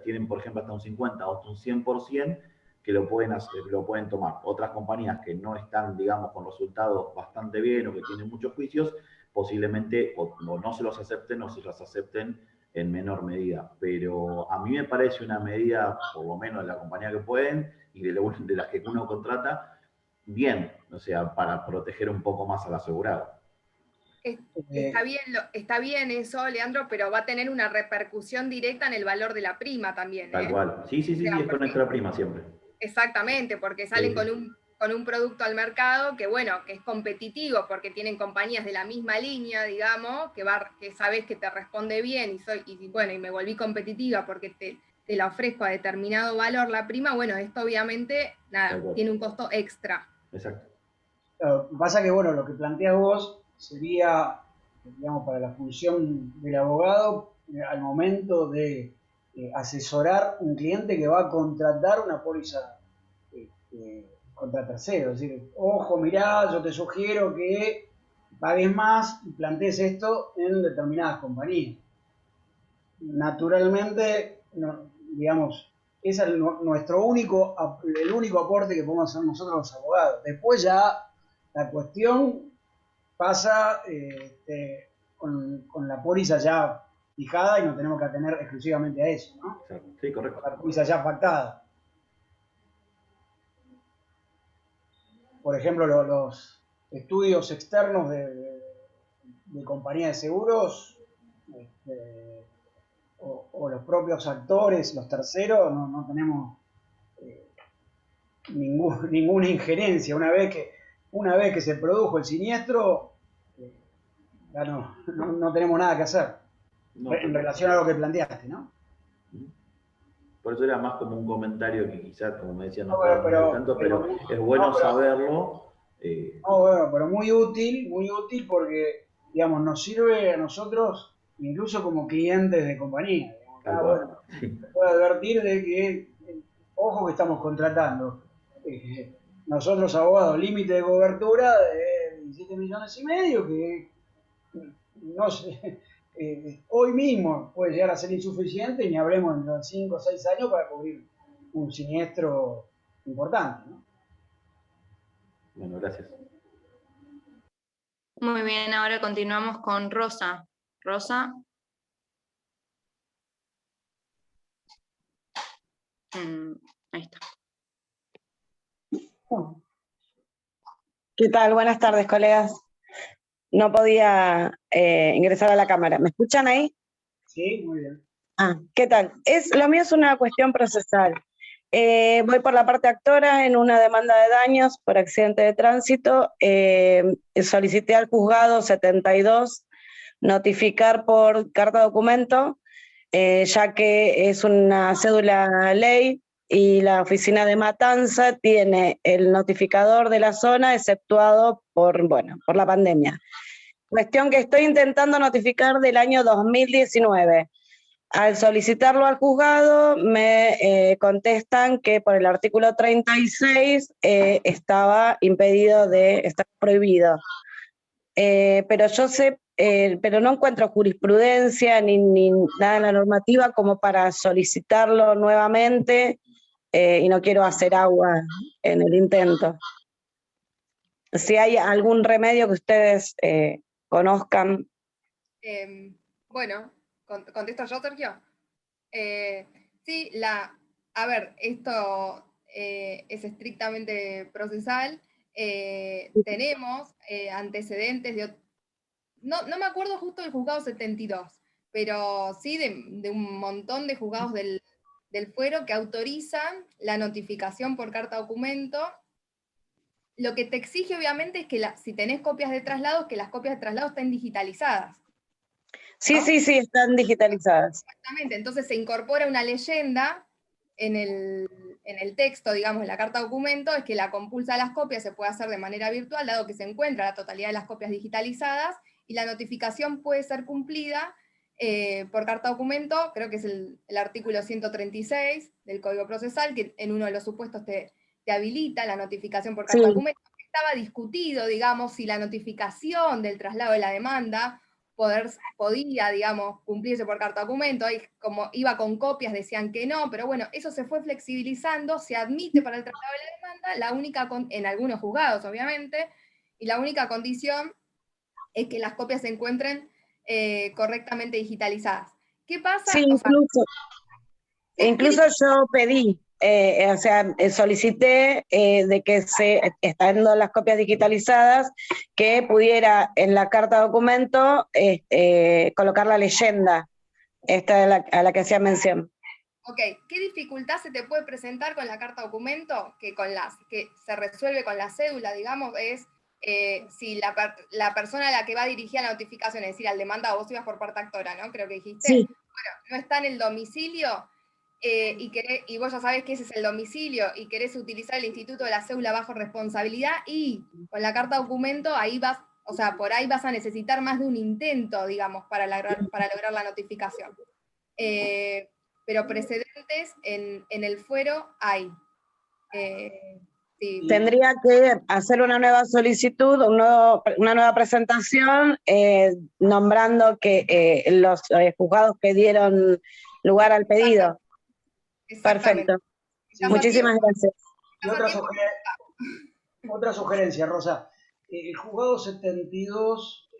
tienen por ejemplo hasta un 50 o hasta un 100% que lo pueden tomar. Otras compañías que no están, digamos, con resultados bastante bien o que tienen muchos juicios, posiblemente o no se los acepten o se los acepten en menor medida. Pero a mí me parece una medida, por lo menos de la compañía que pueden y de las que uno contrata, bien, o sea, para proteger un poco más al asegurado. Está bien eso, Leandro, pero va a tener una repercusión directa en el valor de la prima también. Tal cual. Sí, es con nuestra prima siempre. Exactamente, porque salen con un producto al mercado que, bueno, que es competitivo, porque tienen compañías de la misma línea, digamos, que sabes que te responde bien, y me volví competitiva porque te la ofrezco a determinado valor la prima. Bueno, esto obviamente, nada, tiene un costo extra. Exacto. Pasa que, bueno, lo que planteas vos sería, digamos, para la función del abogado al momento de asesorar un cliente que va a contratar una póliza contra tercero. Es decir, ojo, mirá, yo te sugiero que pagues más y plantees esto en determinadas compañías. Naturalmente, digamos, ese es el único aporte que podemos hacer nosotros los abogados. Después ya la cuestión pasa con la póliza ya fijada y nos tenemos que atener exclusivamente a eso, ¿no? Sí, correcto. La póliza ya pactada. Por ejemplo, los estudios externos de compañía de seguros o los propios actores, los terceros, no tenemos ninguna injerencia. Una vez que se produjo el siniestro, ya no tenemos nada que hacer en relación a lo que planteaste, ¿no? Por eso era más como un comentario que quizás, como me decían, no tanto, pero es bueno saberlo. Pero muy útil porque, digamos, nos sirve a nosotros incluso como clientes de compañía. Se puede advertir de que, ojo que estamos contratando. Nosotros, abogados, límite de cobertura de 17,5 millones, que no sé, hoy mismo puede llegar a ser insuficiente, ni hablemos en los 5 o 6 años para cubrir un siniestro importante, ¿no? Bueno, gracias. Muy bien, ahora continuamos con Rosa. Rosa. Ahí está. ¿Qué tal? Buenas tardes, colegas. No podía ingresar a la cámara. ¿Me escuchan ahí? Sí, muy bien. ¿Qué tal? Lo mío es una cuestión procesal. Voy por la parte actora en una demanda de daños por accidente de tránsito. Solicité al juzgado 72 notificar por carta documento, ya que es una cédula ley y la oficina de Matanza tiene el notificador de la zona exceptuado por la pandemia. Cuestión que estoy intentando notificar del año 2019. al solicitarlo al juzgado me contestan que por el artículo 36 estaba impedido estaba prohibido. Pero yo sé, pero no encuentro jurisprudencia ni nada en la normativa como para solicitarlo nuevamente y no quiero hacer agua en el intento. Si hay algún remedio que ustedes conozcan. Bueno, ¿contesto yo, Sergio? Sí, a ver, esto es estrictamente procesal. Tenemos antecedentes no me acuerdo justo del juzgado 72, pero sí de un montón de juzgados del fuero que autorizan la notificación por carta documento. Lo que te exige obviamente es que si tenés copias de traslados, que las copias de traslados estén digitalizadas. Sí, ¿no? sí, están digitalizadas. Exactamente, entonces se incorpora una leyenda en el texto, digamos, en la carta documento, es que la compulsa de las copias se puede hacer de manera virtual, dado que se encuentra la totalidad de las copias digitalizadas, y la notificación puede ser cumplida por carta documento, creo que es el artículo 136 del Código Procesal, que en uno de los supuestos te habilita la notificación por carta documento. Estaba discutido, digamos, si la notificación del traslado de la demanda podía, digamos, cumplirse por carta documento, ahí como iba con copias decían que no, pero bueno, eso se fue flexibilizando, se admite para el traslado de la demanda, en algunos juzgados obviamente, y la única condición es que las copias se encuentren correctamente digitalizadas. ¿Qué pasa? Sí, o sea, incluso yo pedí, o sea, solicité de que estando las copias digitalizadas, que pudiera en la carta documento colocar la leyenda esta a la que hacía mención. Ok, ¿qué dificultad se te puede presentar con la carta documento? Que se resuelve con la cédula, digamos, es si la persona a la que va dirigida la notificación, es decir, al demandado, vos ibas por parte actora, ¿no? Creo que dijiste. Sí. Bueno, no está en el domicilio y vos ya sabés que ese es el domicilio y querés utilizar el instituto de la cédula bajo responsabilidad y con la carta documento ahí por ahí vas a necesitar más de un intento, digamos, para lograr la notificación. Pero precedentes en el fuero hay. Sí. Tendría que hacer una nueva solicitud, una nueva presentación, nombrando que los juzgados que dieron lugar al pedido. Perfecto. Muchísimas gracias. Y otra sugerencia, Rosa. El juzgado 72,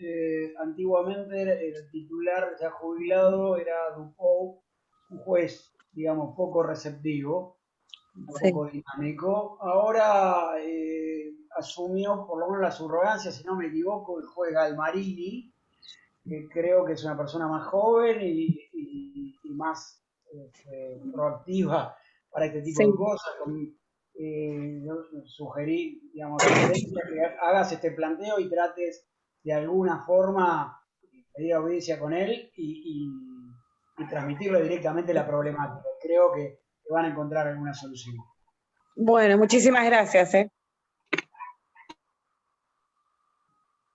antiguamente el titular ya jubilado era Dupou, un juez, digamos, poco receptivo, un poco dinámico. Ahora asumió, por lo menos la subrogancia, si no me equivoco, el juez Galmarini, que creo que es una persona más joven y más proactiva para este tipo de cosas. Yo sugerí, digamos, que hagas este planteo y trates de alguna forma pedir audiencia con él y transmitirle directamente la problemática. Creo que van a encontrar alguna solución. Bueno, muchísimas gracias.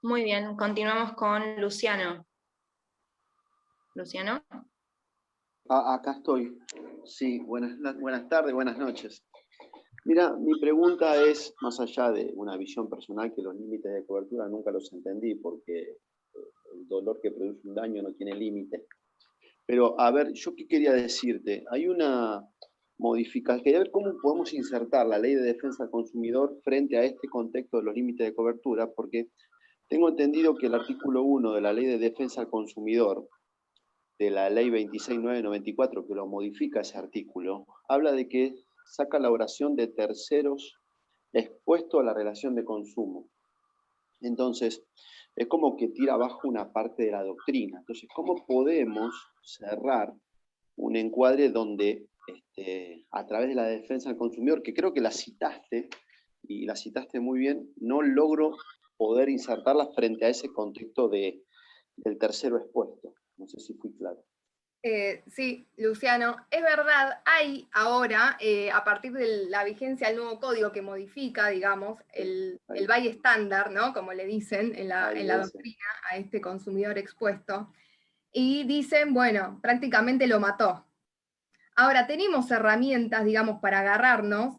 Muy bien, continuamos con Luciano. ¿Luciano? Acá estoy. Sí, buenas tardes, buenas noches. Mira, mi pregunta es, más allá de una visión personal, que los límites de cobertura nunca los entendí, porque el dolor que produce un daño no tiene límite. Pero, a ver, yo qué quería decirte, hay una modificación, quería ver cómo podemos insertar la Ley de Defensa del Consumidor frente a este contexto de los límites de cobertura, porque tengo entendido que el artículo 1 de la Ley de Defensa del Consumidor, de la Ley 26.994, que lo modifica ese artículo, habla de que saca la oración de terceros expuestos a la relación de consumo. Entonces, es como que tira abajo una parte de la doctrina. Entonces, ¿cómo podemos cerrar un encuadre donde, a través de la defensa del consumidor, que creo que la citaste, y la citaste muy bien, no logro poder insertarla frente a ese contexto del tercero expuesto? No sé si fui claro. Sí, Luciano, es verdad, hay ahora, a partir de la vigencia del nuevo código que modifica, digamos, el buy estándar, ¿no? Como le dicen en la doctrina a este consumidor expuesto, y dicen, bueno, prácticamente lo mató. Ahora, tenemos herramientas, digamos, para agarrarnos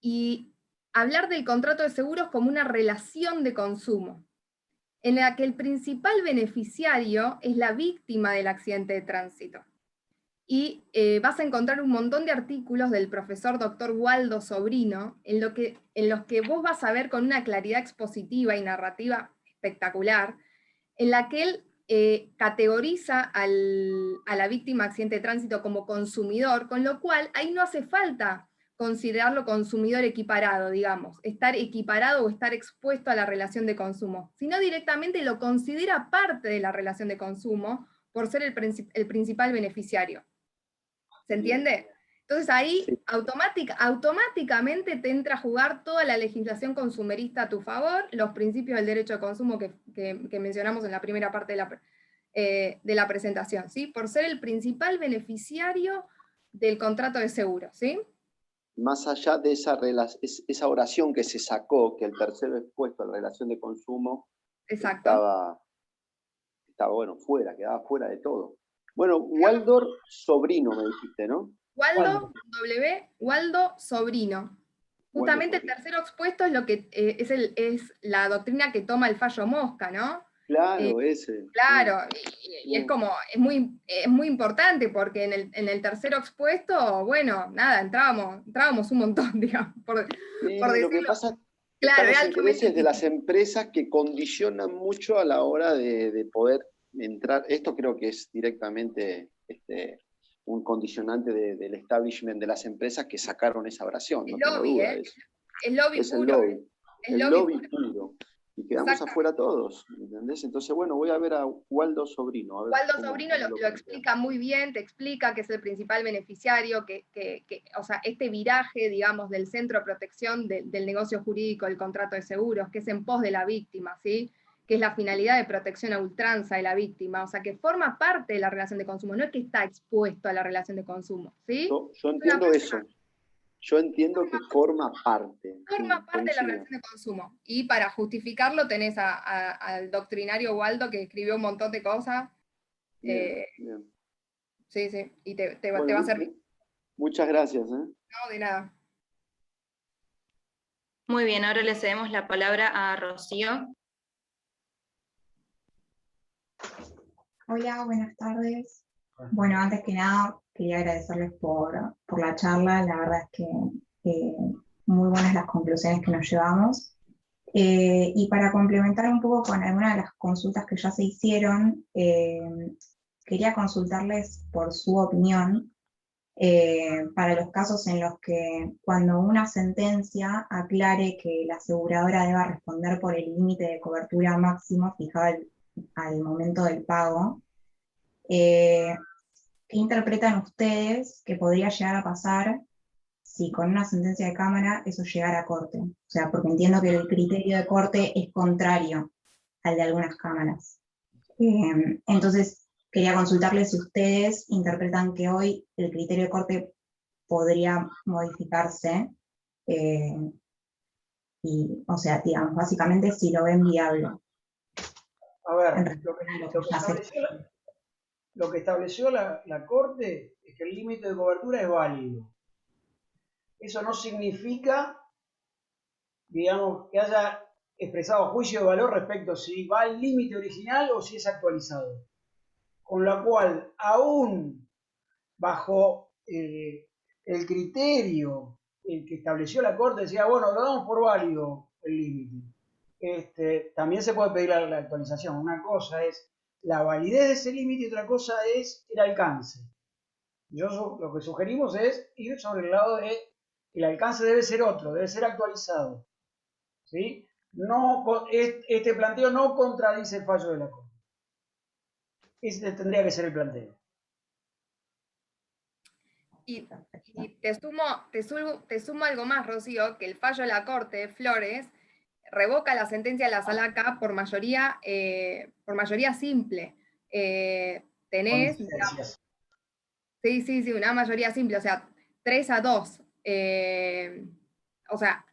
y hablar del contrato de seguros como una relación de consumo, en la que el principal beneficiario es la víctima del accidente de tránsito. Y vas a encontrar un montón de artículos del profesor Dr. Waldo Sobrino, en los que vos vas a ver con una claridad expositiva y narrativa espectacular, en la que él categoriza a la víctima de accidente de tránsito como consumidor, con lo cual ahí no hace falta considerarlo consumidor equiparado, digamos, estar equiparado o estar expuesto a la relación de consumo, sino directamente lo considera parte de la relación de consumo por ser el principal beneficiario. ¿Se entiende? Entonces ahí automáticamente te entra a jugar toda la legislación consumerista a tu favor, los principios del derecho de consumo que mencionamos en la primera parte de la presentación, ¿sí? Por ser el principal beneficiario del contrato de seguro, ¿sí? Más allá de esa oración que se sacó, que el tercero expuesto a la relación de consumo estaba bueno, quedaba fuera de todo. Bueno, Waldo Sobrino me dijiste, ¿no? Waldo Sobrino. Justamente el tercero expuesto es lo que es la doctrina que toma el fallo Mosca, ¿no? Claro, ese. Claro, y es como, es muy importante, porque en el tercero expuesto, bueno, nada, entrábamos un montón, digamos, por decirlo. Lo que pasa es que claro, están los intereses de las empresas que condicionan mucho a la hora de poder entrar. Esto creo que es directamente un condicionante del establishment de las empresas que sacaron esa oración. No tengo duda de eso. Es lobby puro. El lobby puro. Y quedamos afuera todos, ¿entendés? Entonces, bueno, voy a ver a Waldo Sobrino. Waldo Sobrino lo explica muy bien, te explica que es el principal beneficiario, o sea, este viraje, digamos, del centro de protección del negocio jurídico, del contrato de seguros, que es en pos de la víctima, ¿sí? Que es la finalidad de protección a ultranza de la víctima, o sea, que forma parte de la relación de consumo, no es que está expuesto a la relación de consumo, ¿sí? Yo entiendo eso. Yo entiendo que forma parte. Forma parte de la relación de consumo. Y para justificarlo tenés al doctrinario Waldo, que escribió un montón de cosas. Bien. Sí, y te va a servir. Muchas gracias. No, de nada. Muy bien, ahora le cedemos la palabra a Rocío. Hola, buenas tardes. Bueno, antes que nada, quería agradecerles por la charla. La verdad es que muy buenas las conclusiones que nos llevamos. Y para complementar un poco con algunas de las consultas que ya se hicieron, quería consultarles por su opinión para los casos en los que cuando una sentencia aclare que la aseguradora deba responder por el límite de cobertura máximo fijado al momento del pago, ¿qué interpretan ustedes que podría llegar a pasar si con una sentencia de Cámara eso llegara a corte? O sea, porque entiendo que el criterio de corte es contrario al de algunas cámaras. Entonces, quería consultarles si ustedes interpretan que hoy el criterio de corte podría modificarse, y, o sea, digamos, básicamente si lo ven viable. A ver, lo que estableció la Corte es que el límite de cobertura es válido. Eso no significa, digamos, que haya expresado juicio de valor respecto a si va al límite original o si es actualizado. Con lo cual, aún bajo el criterio el que estableció la Corte, decía, bueno, lo damos por válido el límite. También se puede pedir la actualización. Una cosa es la validez de ese límite y otra cosa es el alcance. Lo que sugerimos es ir sobre el lado de el alcance debe ser otro, debe ser actualizado. ¿Sí? Este planteo no contradice el fallo de la Corte. Ese tendría que ser el planteo. Y te sumo algo más, Rocío, que el fallo de la Corte de Flores revoca la sentencia de la Sala K por mayoría simple. Tenés, digamos, sí, una mayoría simple, o sea, 3-2. O sea,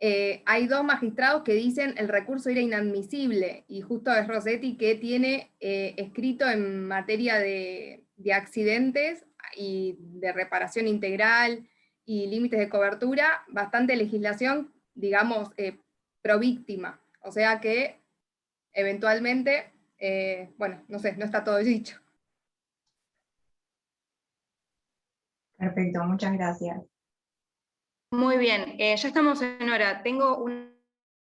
hay 2 magistrados que dicen el recurso era inadmisible, y justo es Rossetti que tiene escrito en materia de accidentes y de reparación integral y límites de cobertura, bastante legislación, digamos, pro víctima. O sea que eventualmente, bueno, no sé, no está todo dicho. Perfecto, muchas gracias. Muy bien, ya estamos en hora. Tengo una,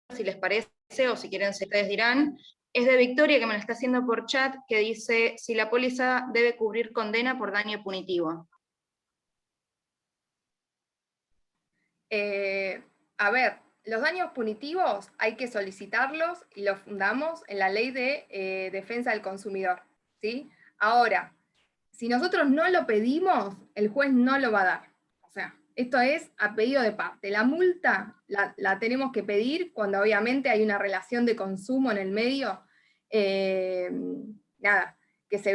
si les parece, o si quieren, si ustedes dirán, es de Victoria, que me lo está haciendo por chat, que dice si la póliza debe cubrir condena por daño punitivo. A ver, los daños punitivos hay que solicitarlos y los fundamos en la ley de defensa del consumidor, ¿sí? Ahora, si nosotros no lo pedimos, el juez no lo va a dar. O sea, esto es a pedido de parte. La multa la tenemos que pedir cuando obviamente hay una relación de consumo en el medio, nada, que se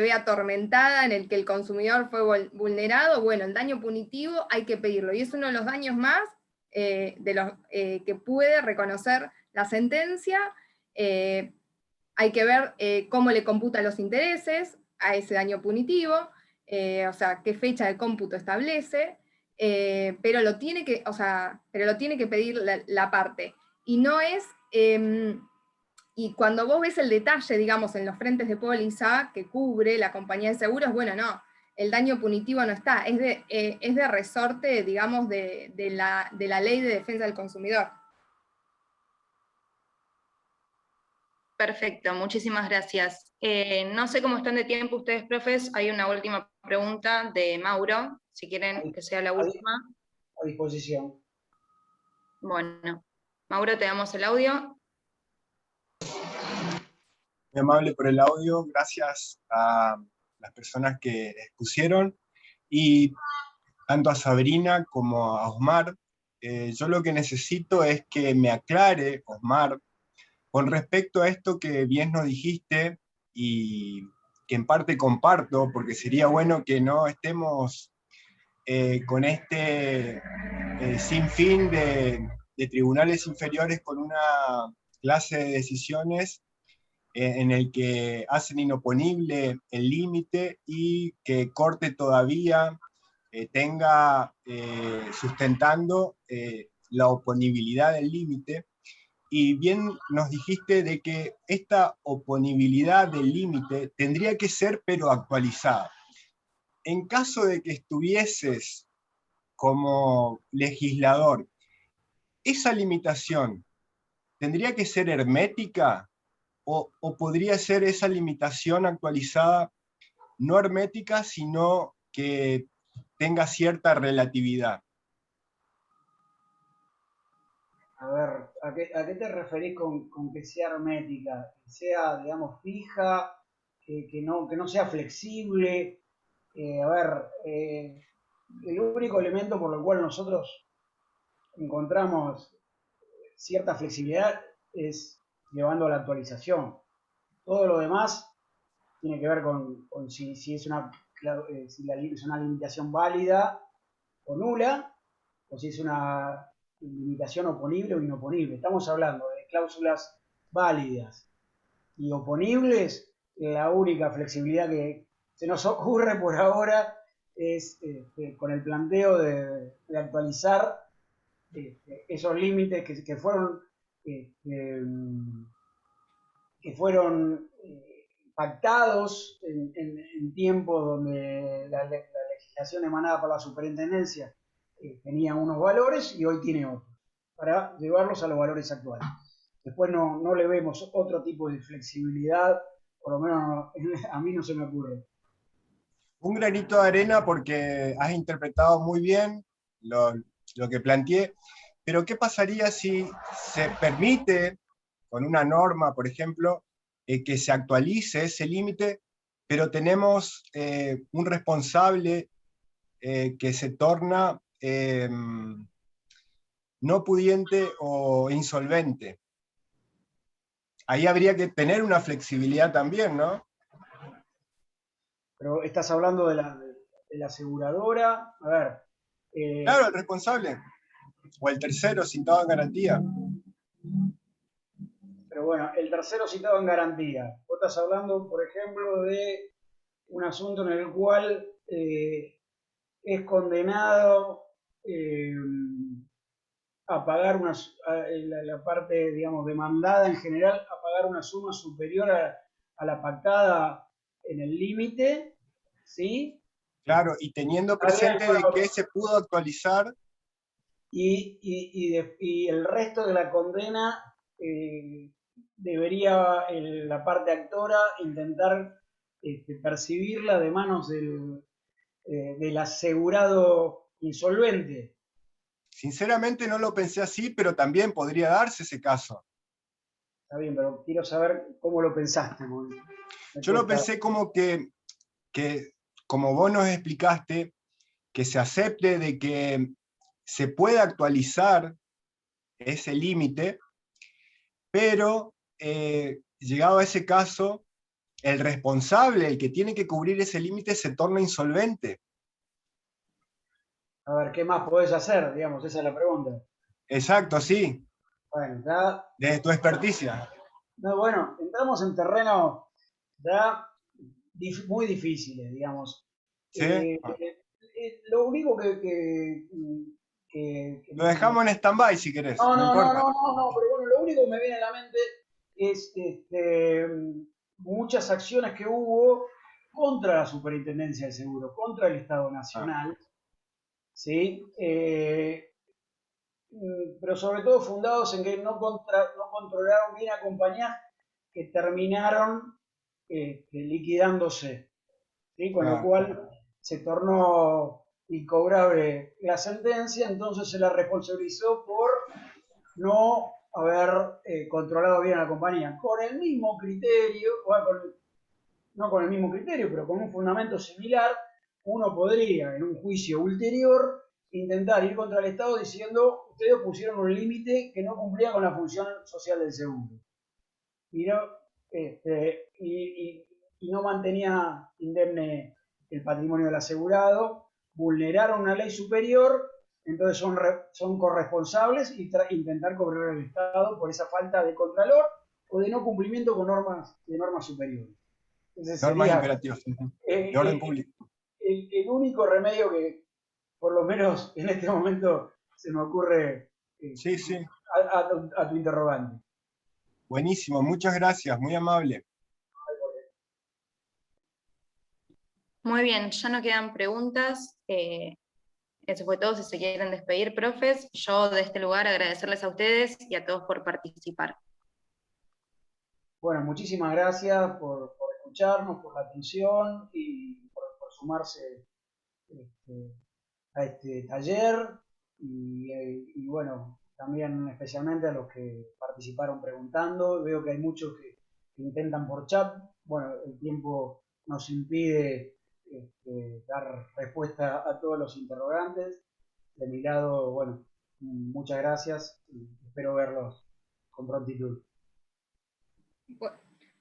ve atormentada, en el que el consumidor fue vulnerado. Bueno, el daño punitivo hay que pedirlo, y es uno de los daños más de los que puede reconocer la sentencia. Hay que ver cómo le computa los intereses a ese daño punitivo, o sea, qué fecha de cómputo establece, pero lo tiene que pedir la parte. Y no es, y cuando vos ves el detalle, digamos, en los frentes de póliza que cubre la compañía de seguros, bueno, no, el daño punitivo no está, es de resorte, digamos, de la ley de defensa del consumidor. Perfecto, muchísimas gracias. No sé cómo están de tiempo ustedes, profes. Hay una última pregunta de Mauro, si quieren que sea la última. A disposición. Bueno, Mauro, te damos el audio. Muy amable por el audio, gracias a las personas que expusieron, y tanto a Sabrina como a Osmar. Yo lo que necesito es que me aclare, Osmar, con respecto a esto que bien nos dijiste, y que en parte comparto, porque sería bueno que no estemos con este sinfín de tribunales inferiores con una clase de decisiones en el que hacen inoponible el límite, y que Corte todavía tenga sustentando la oponibilidad del límite. Y bien nos dijiste de que esta oponibilidad del límite tendría que ser pero actualizada. En caso de que estuvieses como legislador, ¿esa limitación tendría que ser hermética o podría ser esa limitación actualizada no hermética, sino que tenga cierta relatividad? A ver, ¿a qué te referís con que sea hermética? Que sea, digamos, fija, que no sea flexible. El único elemento por el cual nosotros encontramos cierta flexibilidad es llevando a la actualización. Todo lo demás tiene que ver con si es una limitación válida o nula, o si es una limitación oponible o inoponible. Estamos hablando de cláusulas válidas y oponibles. La única flexibilidad que se nos ocurre por ahora es con el planteo de actualizar esos límites que fueron pactados en tiempos donde la legislación emanada por la superintendencia tenía unos valores y hoy tiene otros, para llevarlos a los valores actuales. Después no le vemos otro tipo de flexibilidad, por lo menos a mí no se me ocurre. Un granito de arena, porque has interpretado muy bien lo que planteé, pero ¿qué pasaría si se permite con una norma, por ejemplo, que se actualice ese límite, pero tenemos un responsable que se torna no pudiente o insolvente? Ahí habría que tener una flexibilidad también, ¿no? Pero estás hablando de la aseguradora. A ver. Claro, el responsable. o el tercero citado en garantía. Pero bueno, el tercero citado en garantía. Vos estás hablando, por ejemplo, de un asunto en el cual es condenado a pagar la parte, digamos, demandada en general, a pagar una suma superior a la pactada en el límite, ¿sí? Claro, y teniendo presente de que se pudo actualizar. Y el resto de la condena debería la parte actora intentar percibirla de manos del asegurado insolvente. Sinceramente no lo pensé así, pero también podría darse ese caso. Está bien, pero quiero saber cómo lo pensaste. Yo lo pensé como que, como vos nos explicaste, que se acepte de que se puede actualizar ese límite, pero llegado a ese caso, el responsable, el que tiene que cubrir ese límite, se torna insolvente. A ver, ¿qué más podés hacer? Digamos, esa es la pregunta. Exacto, sí. Bueno, ya... Desde tu experticia. No, bueno, entramos en terreno ya muy difíciles, digamos. ¿Sí? Lo único que lo dejamos en stand-by si querés. No, importa. no, pero bueno, lo único que me viene a la mente es muchas acciones que hubo contra la Superintendencia del Seguro, contra el Estado Nacional, ¿sí? Pero sobre todo fundados en que no controlaron bien a compañías que terminaron liquidándose, ¿sí? Con lo cual se tornó incobrable la sentencia, entonces se la responsabilizó por no haber controlado bien a la compañía. Con el mismo criterio, bueno, no con el mismo criterio, pero con un fundamento similar, uno podría, en un juicio ulterior, intentar ir contra el Estado diciendo, ustedes pusieron un límite que no cumplía con la función social del seguro. Y no mantenía indemne el patrimonio del asegurado, vulneraron una ley superior, entonces son corresponsables y intentar cobrar al Estado por esa falta de contralor o de no cumplimiento con normas superiores. Normas imperativas, de orden público. El único remedio que, por lo menos en este momento, se me ocurre sí. a tu interrogante. Buenísimo, muchas gracias, muy amable. Muy bien, ya no quedan preguntas. Eso fue todo. Si se quieren despedir, profes, yo de este lugar agradecerles a ustedes y a todos por participar. Bueno, muchísimas gracias por escucharnos, por la atención y por sumarse a este taller y bueno, también especialmente a los que participaron preguntando. Veo que hay muchos que intentan por chat. Bueno, el tiempo nos impide dar respuesta a todos los interrogantes. De mi lado, bueno, muchas gracias y espero verlos con prontitud.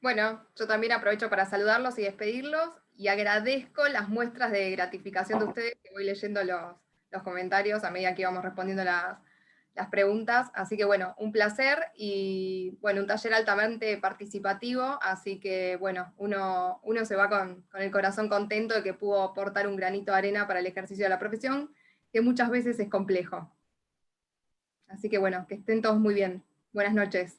Bueno, yo también aprovecho para saludarlos y despedirlos y agradezco las muestras de gratificación de ustedes, que voy leyendo los comentarios a medida que íbamos respondiendo las preguntas, así que bueno, un placer y bueno, un taller altamente participativo, así que bueno, uno se va con el corazón contento de que pudo aportar un granito de arena para el ejercicio de la profesión, que muchas veces es complejo. Así que bueno, que estén todos muy bien. Buenas noches.